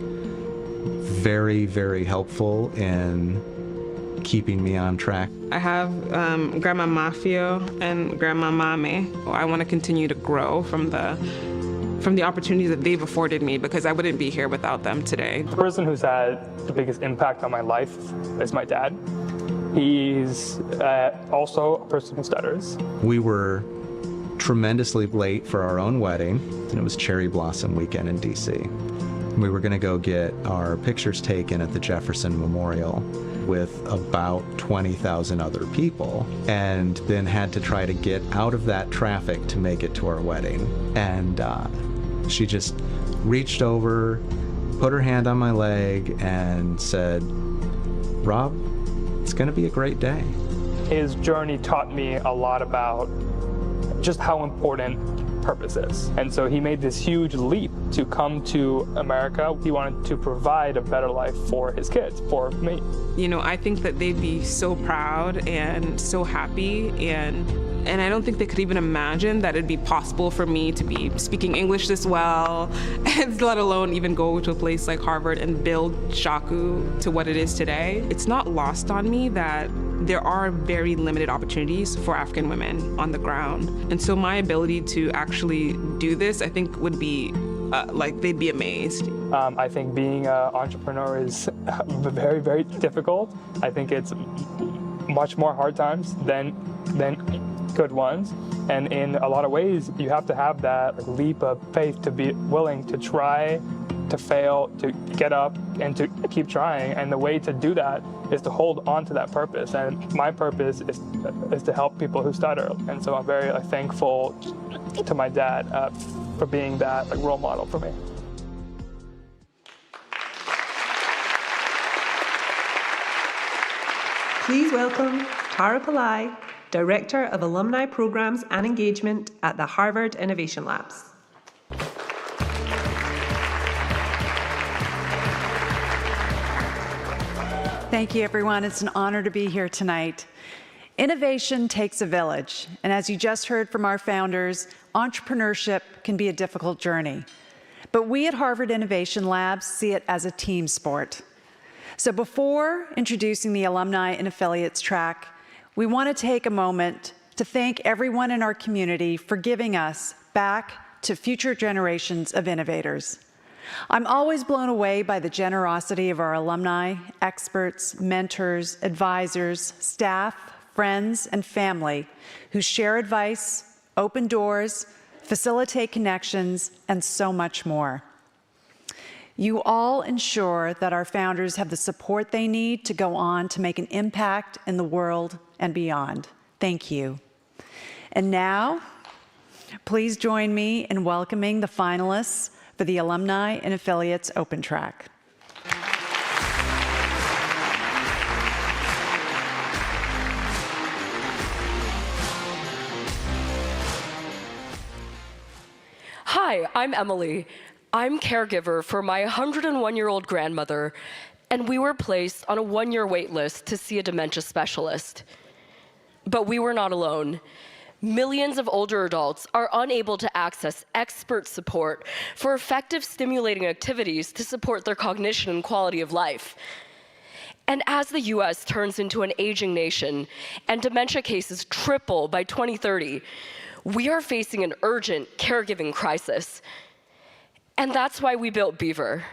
very, very helpful in keeping me on track. I have Grandma Mafio and Grandma Mame. I want to continue to grow from the opportunities that they've afforded me because I wouldn't be here without them today. The person who's had the biggest impact on my life is my dad. He's also a person who stutters. We were tremendously late for our own wedding, and it was Cherry Blossom weekend in DC. We were going to go get our pictures taken at the Jefferson Memorial with about 20,000 other people, and then had to try to get out of that traffic to make it to our wedding. And she just reached over, put her hand on my leg, and said, "Rob, it's going to be a great day. His journey taught me a lot about just how important purpose is. And so he made this huge leap to come to America. He wanted to provide a better life for his kids, for me. You know, I think that they'd be so proud and so happy, and I don't think they could even imagine that it'd be possible for me to be speaking English this well, and let alone even go to a place like Harvard and build Shaku to what it is today. It's not lost on me that there are very limited opportunities for African women on the ground. And so my ability to actually do this, I think would be, they'd be amazed. I think being an entrepreneur is very, very difficult. I think it's much more hard times than good ones. And in a lot of ways, you have to have that leap of faith to be willing to try, to fail, to get up, and to keep trying. And the way to do that is to hold on to that purpose. And my purpose is to help people who stutter. And so I'm very thankful to my dad for being that role model for me. Please welcome Tara Pillai, Director of Alumni Programs and Engagement at the Harvard Innovation Labs. Thank you, everyone. It's an honor to be here tonight. Innovation takes a village, and as you just heard from our founders, entrepreneurship can be a difficult journey. But we at Harvard Innovation Labs see it as a team sport. So before introducing the Alumni and Affiliates track, we want to take a moment to thank everyone in our community for giving us back to future generations of innovators. I'm always blown away by the generosity of our alumni, experts, mentors, advisors, staff, friends, and family who share advice, open doors, facilitate connections, and so much more. You all ensure that our founders have the support they need to go on to make an impact in the world and beyond. Thank you. And now, please join me in welcoming the finalists for the Alumni and Affiliates Open Track. Hi, I'm Emily. I'm caregiver for my 101-year-old grandmother, and we were placed on a 1-year wait list to see a dementia specialist. But we were not alone. Millions of older adults are unable to access expert support for effective stimulating activities to support their cognition and quality of life. And as the US turns into an aging nation and dementia cases triple by 2030, we are facing an urgent caregiving crisis. And that's why we built Beaver.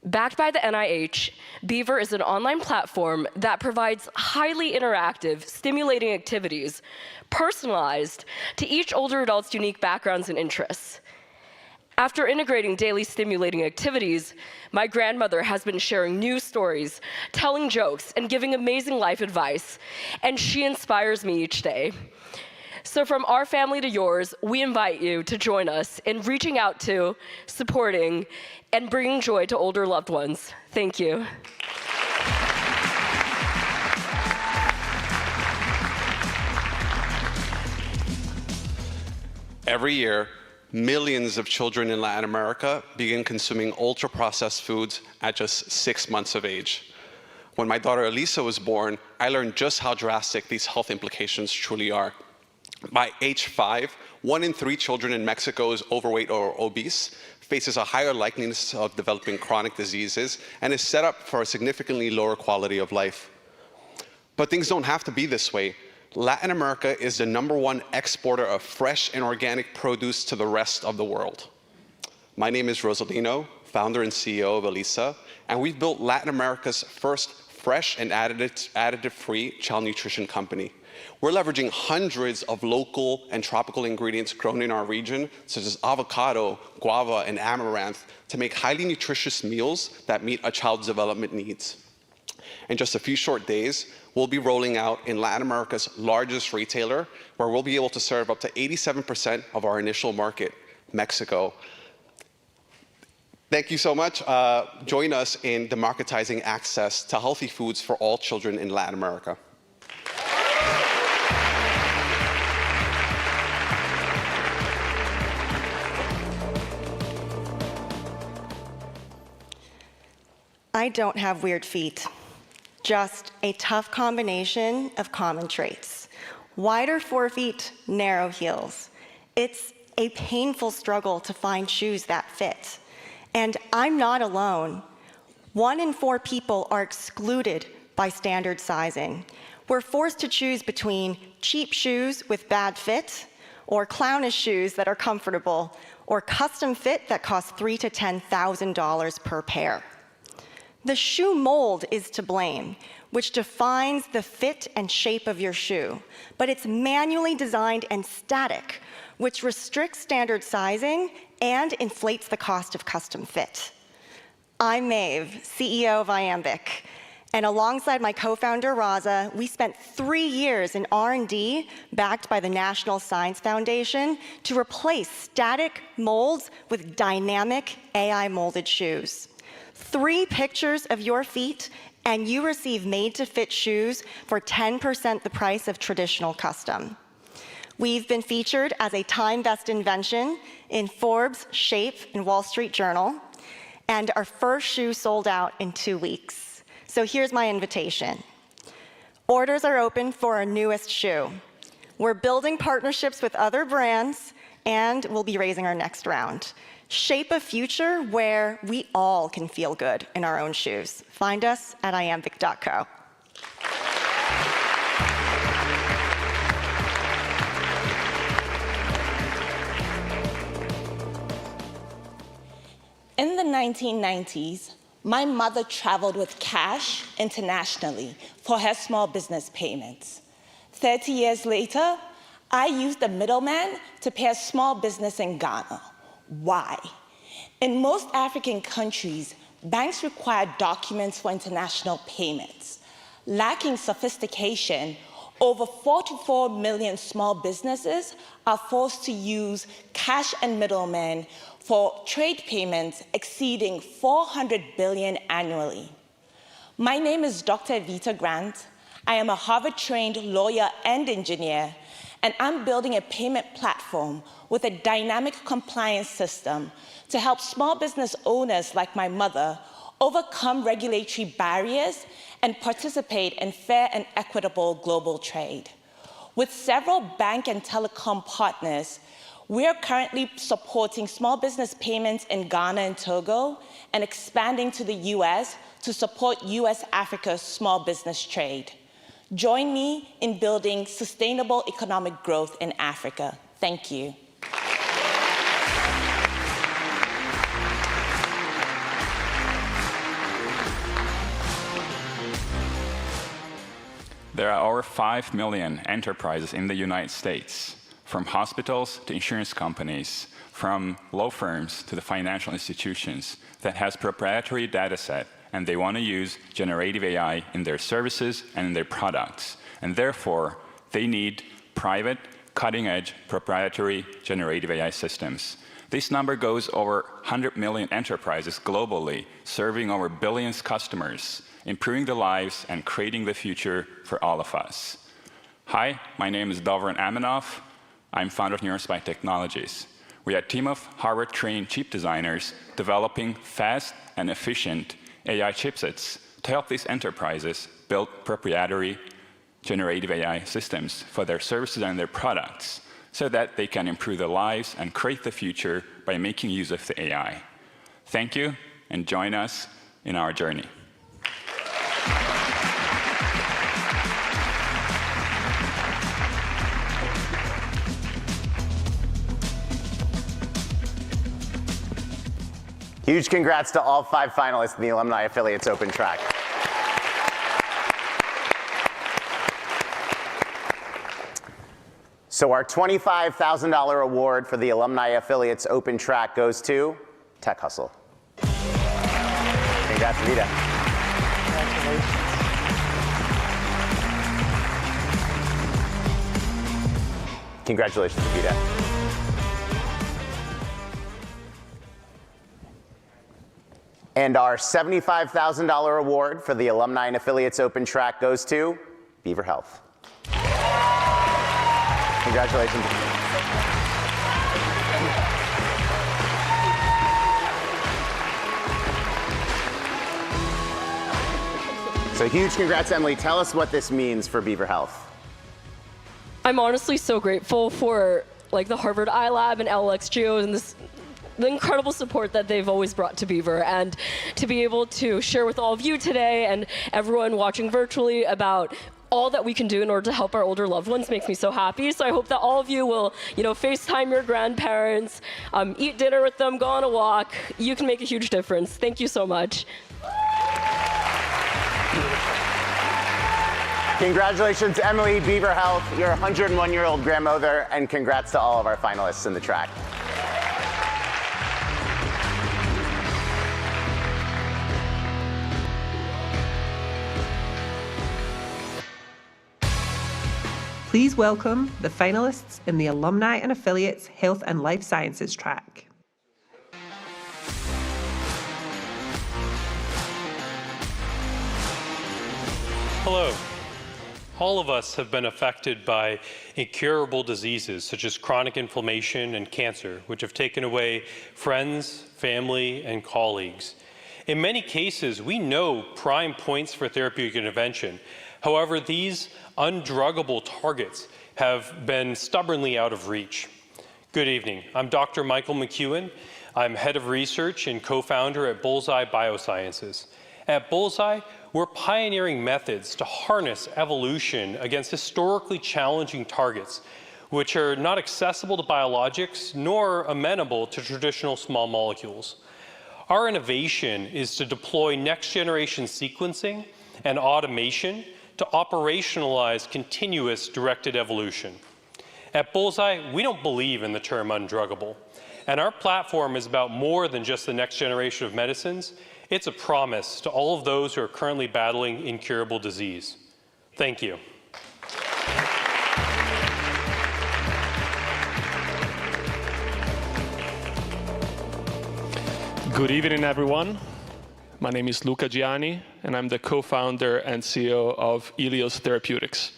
Backed by the NIH, Beaver is an online platform that provides highly interactive, stimulating activities, personalized to each older adult's unique backgrounds and interests. After integrating daily stimulating activities, my grandmother has been sharing news stories, telling jokes, and giving amazing life advice, and she inspires me each day. So from our family to yours, we invite you to join us in reaching out to, supporting, and bringing joy to older loved ones. Thank you. Every year, millions of children in Latin America begin consuming ultra-processed foods at just 6 months of age. When my daughter Elisa was born, I learned just how drastic these health implications truly are. By age 5, 1 in 3 children in Mexico is overweight or obese, faces a higher likeliness of developing chronic diseases, and is set up for a significantly lower quality of life. But things don't have to be this way. Latin America is the #1 exporter of fresh and organic produce to the rest of the world. My name is Rosalino, founder and CEO of Elisa, and we've built Latin America's first fresh and additive-free child nutrition company. We're leveraging hundreds of local and tropical ingredients grown in our region, such as avocado, guava, and amaranth, to make highly nutritious meals that meet a child's development needs. In just a few short days, we'll be rolling out in Latin America's largest retailer, where we'll be able to serve up to 87% of our initial market, Mexico. Thank you so much. Join us in democratizing access to healthy foods for all children in Latin America. I don't have weird feet, just a tough combination of common traits. Wider forefeet, narrow heels. It's a painful struggle to find shoes that fit. And I'm not alone. 1 in 4 people are excluded by standard sizing. We're forced to choose between cheap shoes with bad fit, or clownish shoes that are comfortable, or custom fit that costs $3,000 to $10,000 per pair. The shoe mold is to blame, which defines the fit and shape of your shoe, but it's manually designed and static, which restricts standard sizing and inflates the cost of custom fit. I'm Maeve, CEO of Iambic, and alongside my co-founder, Raza, we spent 3 years in R&D backed by the National Science Foundation to replace static molds with dynamic AI-molded shoes. 3 pictures of your feet, and you receive made-to-fit shoes for 10% the price of traditional custom. We've been featured as a time-best invention in Forbes, Shape, and Wall Street Journal, and our first shoe sold out in 2 weeks. So here's my invitation. Orders are open for our newest shoe. We're building partnerships with other brands, and we'll be raising our next round. Shape a future where we all can feel good in our own shoes. Find us at iambic.co. In the 1990s, my mother traveled with cash internationally for her small business payments. 30 years later, I used a middleman to pay a small business in Ghana. Why? In most African countries, banks require documents for international payments. Lacking sophistication, over 44 million small businesses are forced to use cash and middlemen for trade payments exceeding $400 billion annually. My name is Dr. Evita Grant. I am a Harvard-trained lawyer and engineer, and I'm building a payment platform with a dynamic compliance system to help small business owners like my mother overcome regulatory barriers and participate in fair and equitable global trade. With several bank and telecom partners, we are currently supporting small business payments in Ghana and Togo and expanding to the US to support US-Africa small business trade. Join me in building sustainable economic growth in Africa. Thank you. There are over 5 million enterprises in the United States, from hospitals to insurance companies, from law firms to the financial institutions, that has proprietary data set, and they want to use generative AI in their services and in their products. And therefore, they need private, cutting-edge, proprietary generative AI systems. This number goes over 100 million enterprises globally, serving over billions of customers, improving the lives and creating the future for all of us. Hi, my name is Dovran Aminoff. I'm founder of Neurospy Technologies. We are a team of Harvard-trained chip designers developing fast and efficient AI chipsets to help these enterprises build proprietary generative AI systems for their services and their products so that they can improve their lives and create the future by making use of the AI. Thank you, and join us in our journey. Huge congrats to all 5 finalists in the Alumni Affiliates Open Track. So our $25,000 award for the Alumni Affiliates Open Track goes to Tech Hustle. Congrats, Vita. Congratulations, Vita. And our $75,000 award for the Alumni and Affiliates Open Track goes to Beaver Health. Congratulations. So huge congrats, Emily. Tell us what this means for Beaver Health. I'm honestly so grateful for the Harvard iLab and LX Geos and the incredible support that they've always brought to Beaver, and to be able to share with all of you today and everyone watching virtually about all that we can do in order to help our older loved ones makes me so happy. So I hope that all of you will, FaceTime your grandparents, eat dinner with them, go on a walk. You can make a huge difference. Thank you so much. Congratulations, Emily, Beaver Health, your 101-year-old grandmother, and congrats to all of our finalists in the track. Please welcome the finalists in the Alumni and Affiliates Health and Life Sciences track. Hello. All of us have been affected by incurable diseases such as chronic inflammation and cancer, which have taken away friends, family, and colleagues. In many cases, we know prime points for therapeutic intervention. However, these undruggable targets have been stubbornly out of reach. Good evening. I'm Dr. Michael McEwen. I'm head of research and co-founder at Bullseye Biosciences. At Bullseye, we're pioneering methods to harness evolution against historically challenging targets, which are not accessible to biologics nor amenable to traditional small molecules. Our innovation is to deploy next-generation sequencing and automation to operationalize continuous directed evolution. At Bullseye, we don't believe in the term undruggable, and our platform is about more than just the next generation of medicines. It's a promise to all of those who are currently battling incurable disease. Thank you. Good evening, everyone. My name is Luca Gianni, and I'm the co-founder and CEO of Ilios Therapeutics.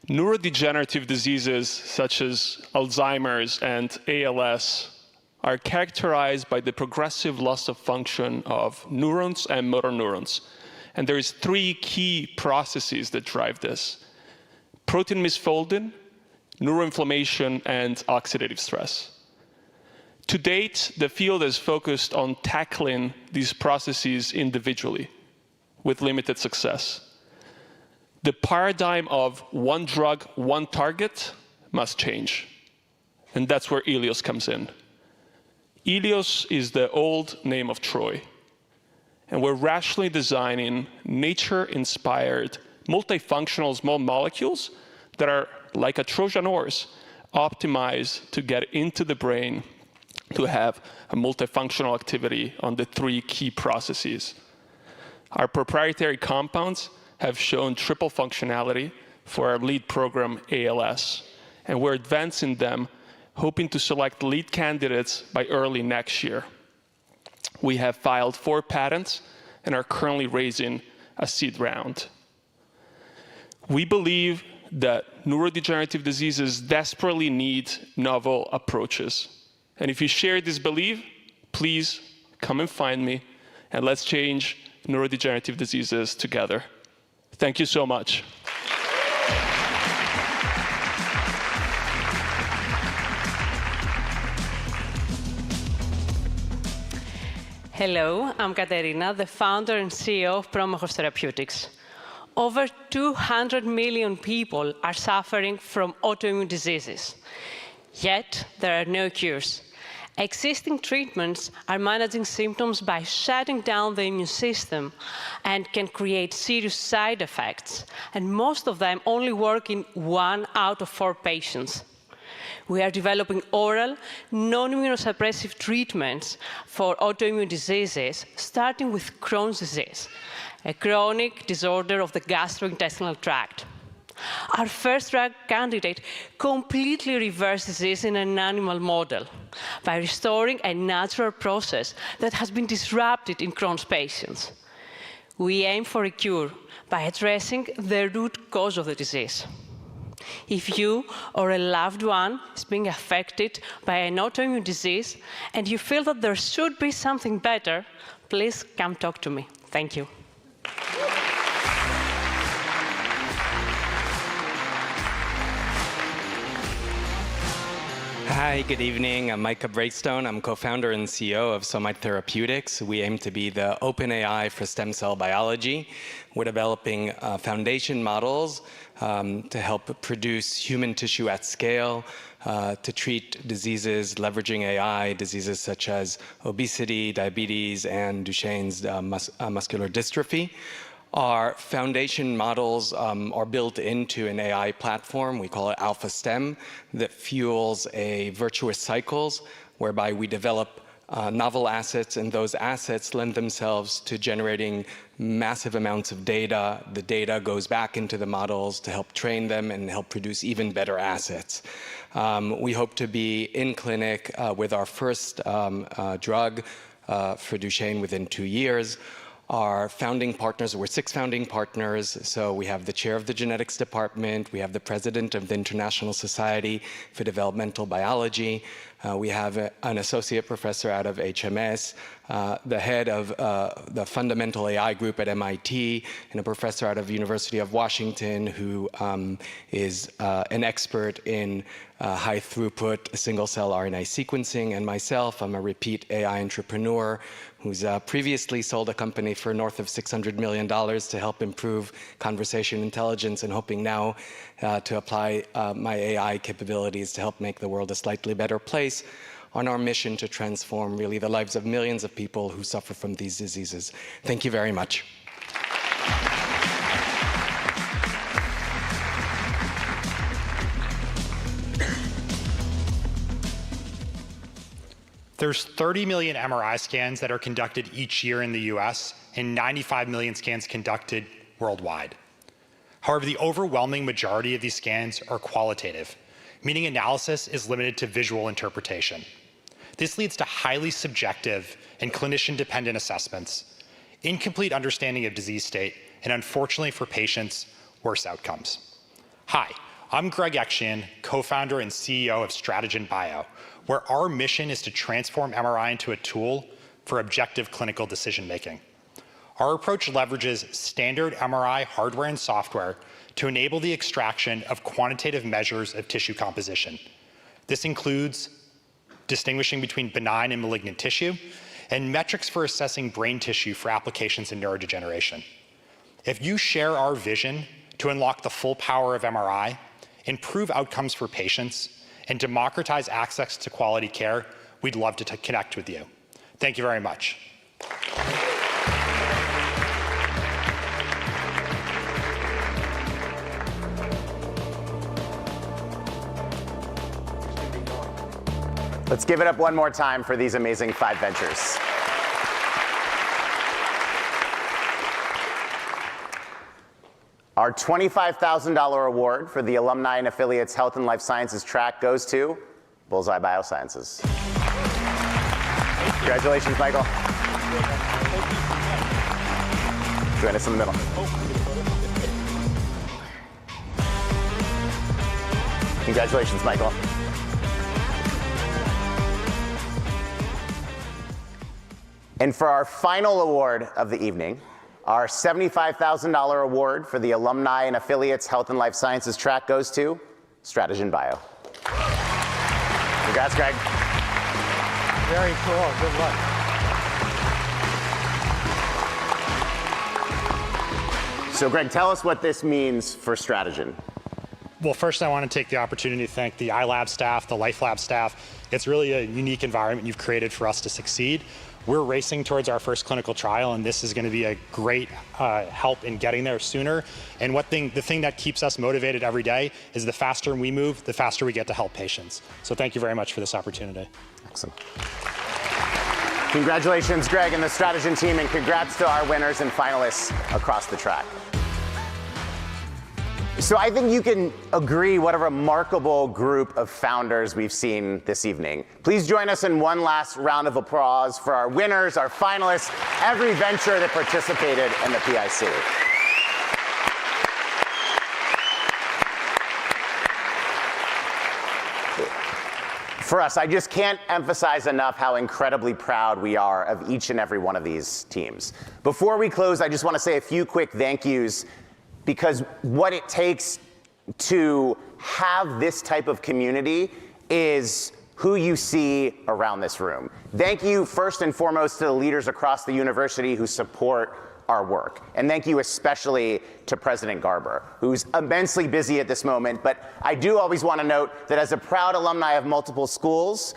Neurodegenerative diseases such as Alzheimer's and ALS are characterized by the progressive loss of function of neurons and motor neurons. And there is three key processes that drive this: protein misfolding, neuroinflammation, and oxidative stress. To date, the field has focused on tackling these processes individually with limited success. The paradigm of one drug, one target must change. And that's where Ilios comes in. Ilios is the old name of Troy. And we're rationally designing nature-inspired, multifunctional small molecules that are like a Trojan horse, optimized to get into the brain to have a multifunctional activity on the three key processes. Our proprietary compounds have shown triple functionality for our lead program, ALS, and we're advancing them, hoping to select lead candidates by early next year. We have filed 4 patents and are currently raising a seed round. We believe that neurodegenerative diseases desperately need novel approaches. And if you share this belief, please come and find me, and let's change neurodegenerative diseases together. Thank you so much. Hello, I'm Katerina, the founder and CEO of Promachos Therapeutics. Over 200 million people are suffering from autoimmune diseases. Yet, there are no cures. Existing treatments are managing symptoms by shutting down the immune system and can create serious side effects, and most of them only work in 1 out of 4 patients. We are developing oral, non-immunosuppressive treatments for autoimmune diseases, starting with Crohn's disease, a chronic disorder of the gastrointestinal tract. Our first drug candidate completely reverses this in an animal model by restoring a natural process that has been disrupted in Crohn's patients. We aim for a cure by addressing the root cause of the disease. If you or a loved one is being affected by an autoimmune disease and you feel that there should be something better, please come talk to me. Thank you. Hi, good evening. I'm Micah Breakstone. I'm co-founder and CEO of Somite Therapeutics. We aim to be the open AI for stem cell biology. We're developing foundation models to help produce human tissue at scale to treat diseases leveraging AI, diseases such as obesity, diabetes, and Duchenne's muscular dystrophy. Our foundation models are built into an AI platform, we call it AlphaStem, that fuels a virtuous cycles whereby we develop novel assets, and those assets lend themselves to generating massive amounts of data. The data goes back into the models to help train them and help produce even better assets. We hope to be in clinic with our first drug for Duchenne within 2 years. Our founding partners, we're 6 founding partners, so we have the chair of the genetics department, we have the president of the International Society for Developmental Biology, we have an associate professor out of HMS, the head of the fundamental AI group at MIT, and a professor out of the University of Washington who is an expert in high throughput single-cell RNA sequencing, and myself, I'm a repeat AI entrepreneur who's previously sold a company for north of $600 million to help improve conversation intelligence, and hoping now to apply my AI capabilities to help make the world a slightly better place on our mission to transform really the lives of millions of people who suffer from these diseases. Thank you very much. There's 30 million MRI scans that are conducted each year in the US and 95 million scans conducted worldwide. However, the overwhelming majority of these scans are qualitative, meaning analysis is limited to visual interpretation. This leads to highly subjective and clinician-dependent assessments, incomplete understanding of disease state, and unfortunately for patients, worse outcomes. Hi, I'm Greg Ekshian, co-founder and CEO of Stratagen Bio, where our mission is to transform MRI into a tool for objective clinical decision-making. Our approach leverages standard MRI hardware and software to enable the extraction of quantitative measures of tissue composition. This includes distinguishing between benign and malignant tissue, and metrics for assessing brain tissue for applications in neurodegeneration. If you share our vision to unlock the full power of MRI, improve outcomes for patients, and democratize access to quality care, we'd love to connect with you. Thank you very much. Let's give it up one more time for these amazing 5 ventures. Our $25,000 award for the Alumni and Affiliates Health and Life Sciences track goes to Bullseye Biosciences. Congratulations, Michael. Join us in the middle. Congratulations, Michael. And for our final award of the evening, our $75,000 award for the Alumni and Affiliates Health and Life Sciences track goes to Stratagen Bio. Congrats, Greg. Very cool. Good luck. So, Greg, tell us what this means for Stratagen. Well, first I want to take the opportunity to thank the iLab staff, the LifeLab staff. It's really a unique environment you've created for us to succeed. We're racing towards our first clinical trial, and this is going to be a great help in getting there sooner. And the thing that keeps us motivated every day is the faster we move, the faster we get to help patients. So thank you very much for this opportunity. Excellent. Congratulations, Greg and the Stratagen team, and congrats to our winners and finalists across the track. So I think you can agree what a remarkable group of founders we've seen this evening. Please join us in one last round of applause for our winners, our finalists, every venture that participated in the PIC. For us, I just can't emphasize enough how incredibly proud we are of each and every one of these teams. Before we close, I just want to say a few quick thank yous, because what it takes to have this type of community is who you see around this room. Thank you first and foremost to the leaders across the university who support our work. And thank you especially to President Garber, who's immensely busy at this moment. But I do always want to note that as a proud alumni of multiple schools,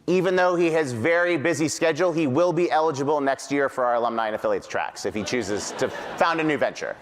even though he has very busy schedule, he will be eligible next year for our Alumni and Affiliates tracks if he chooses to found a new venture.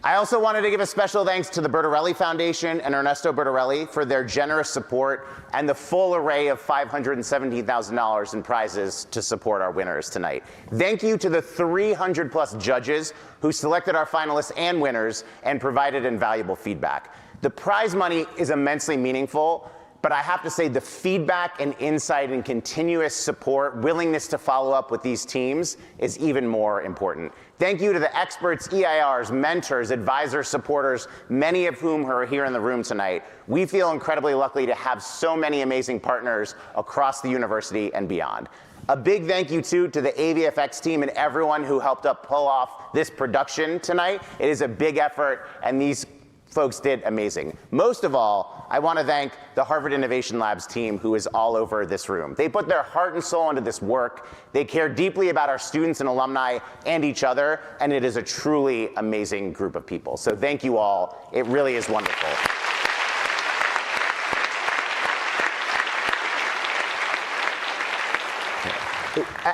I also wanted to give a special thanks to the Bertarelli Foundation and Ernesto Bertarelli for their generous support and the full array of $517,000 in prizes to support our winners tonight. Thank you to the 300+ judges who selected our finalists and winners and provided invaluable feedback. The prize money is immensely meaningful, but I have to say the feedback and insight and continuous support, willingness to follow up with these teams is even more important. Thank you to the experts, EIRs, mentors, advisors, supporters, many of whom are here in the room tonight. We feel incredibly lucky to have so many amazing partners across the university and beyond. A big thank you too to the AVFX team and everyone who helped pull off this production tonight. It is a big effort, and these folks did amazing. Most of all, I want to thank the Harvard Innovation Labs team who is all over this room. They put their heart and soul into this work. They care deeply about our students and alumni and each other, and it is a truly amazing group of people. So thank you all. It really is wonderful.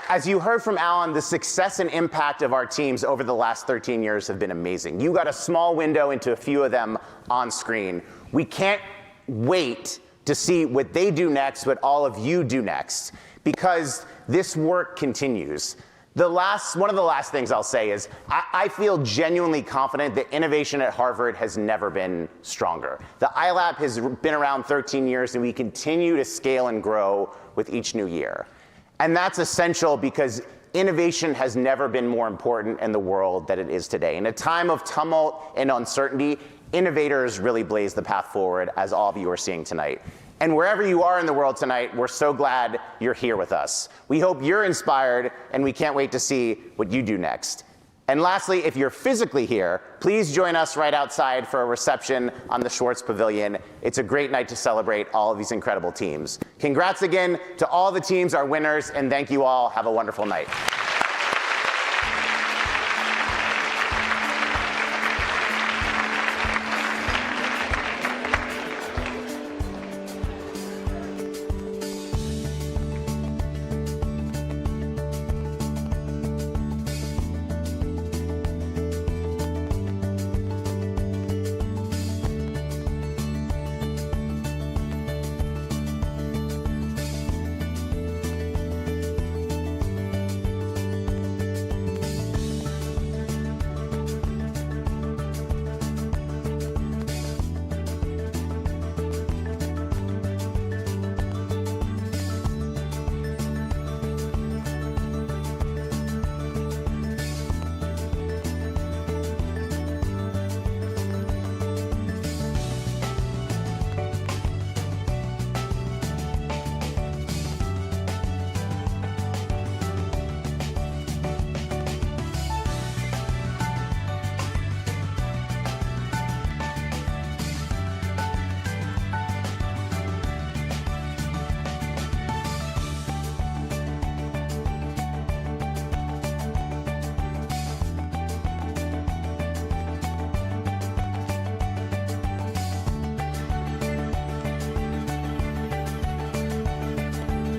As you heard from Alan, the success and impact of our teams over the last 13 years have been amazing. You got a small window into a few of them on screen. We can't wait to see what they do next, what all of you do next, because this work continues. One of the last things I'll say is I feel genuinely confident that innovation at Harvard has never been stronger. The iLab has been around 13 years, and we continue to scale and grow with each new year. And that's essential because innovation has never been more important in the world than it is today. In a time of tumult and uncertainty, innovators really blaze the path forward, as all of you are seeing tonight. And wherever you are in the world tonight, we're so glad you're here with us. We hope you're inspired, and we can't wait to see what you do next. And lastly, if you're physically here, please join us right outside for a reception on the Schwartz Pavilion. It's a great night to celebrate all of these incredible teams. Congrats again to all the teams, our winners, and thank you all. Have a wonderful night.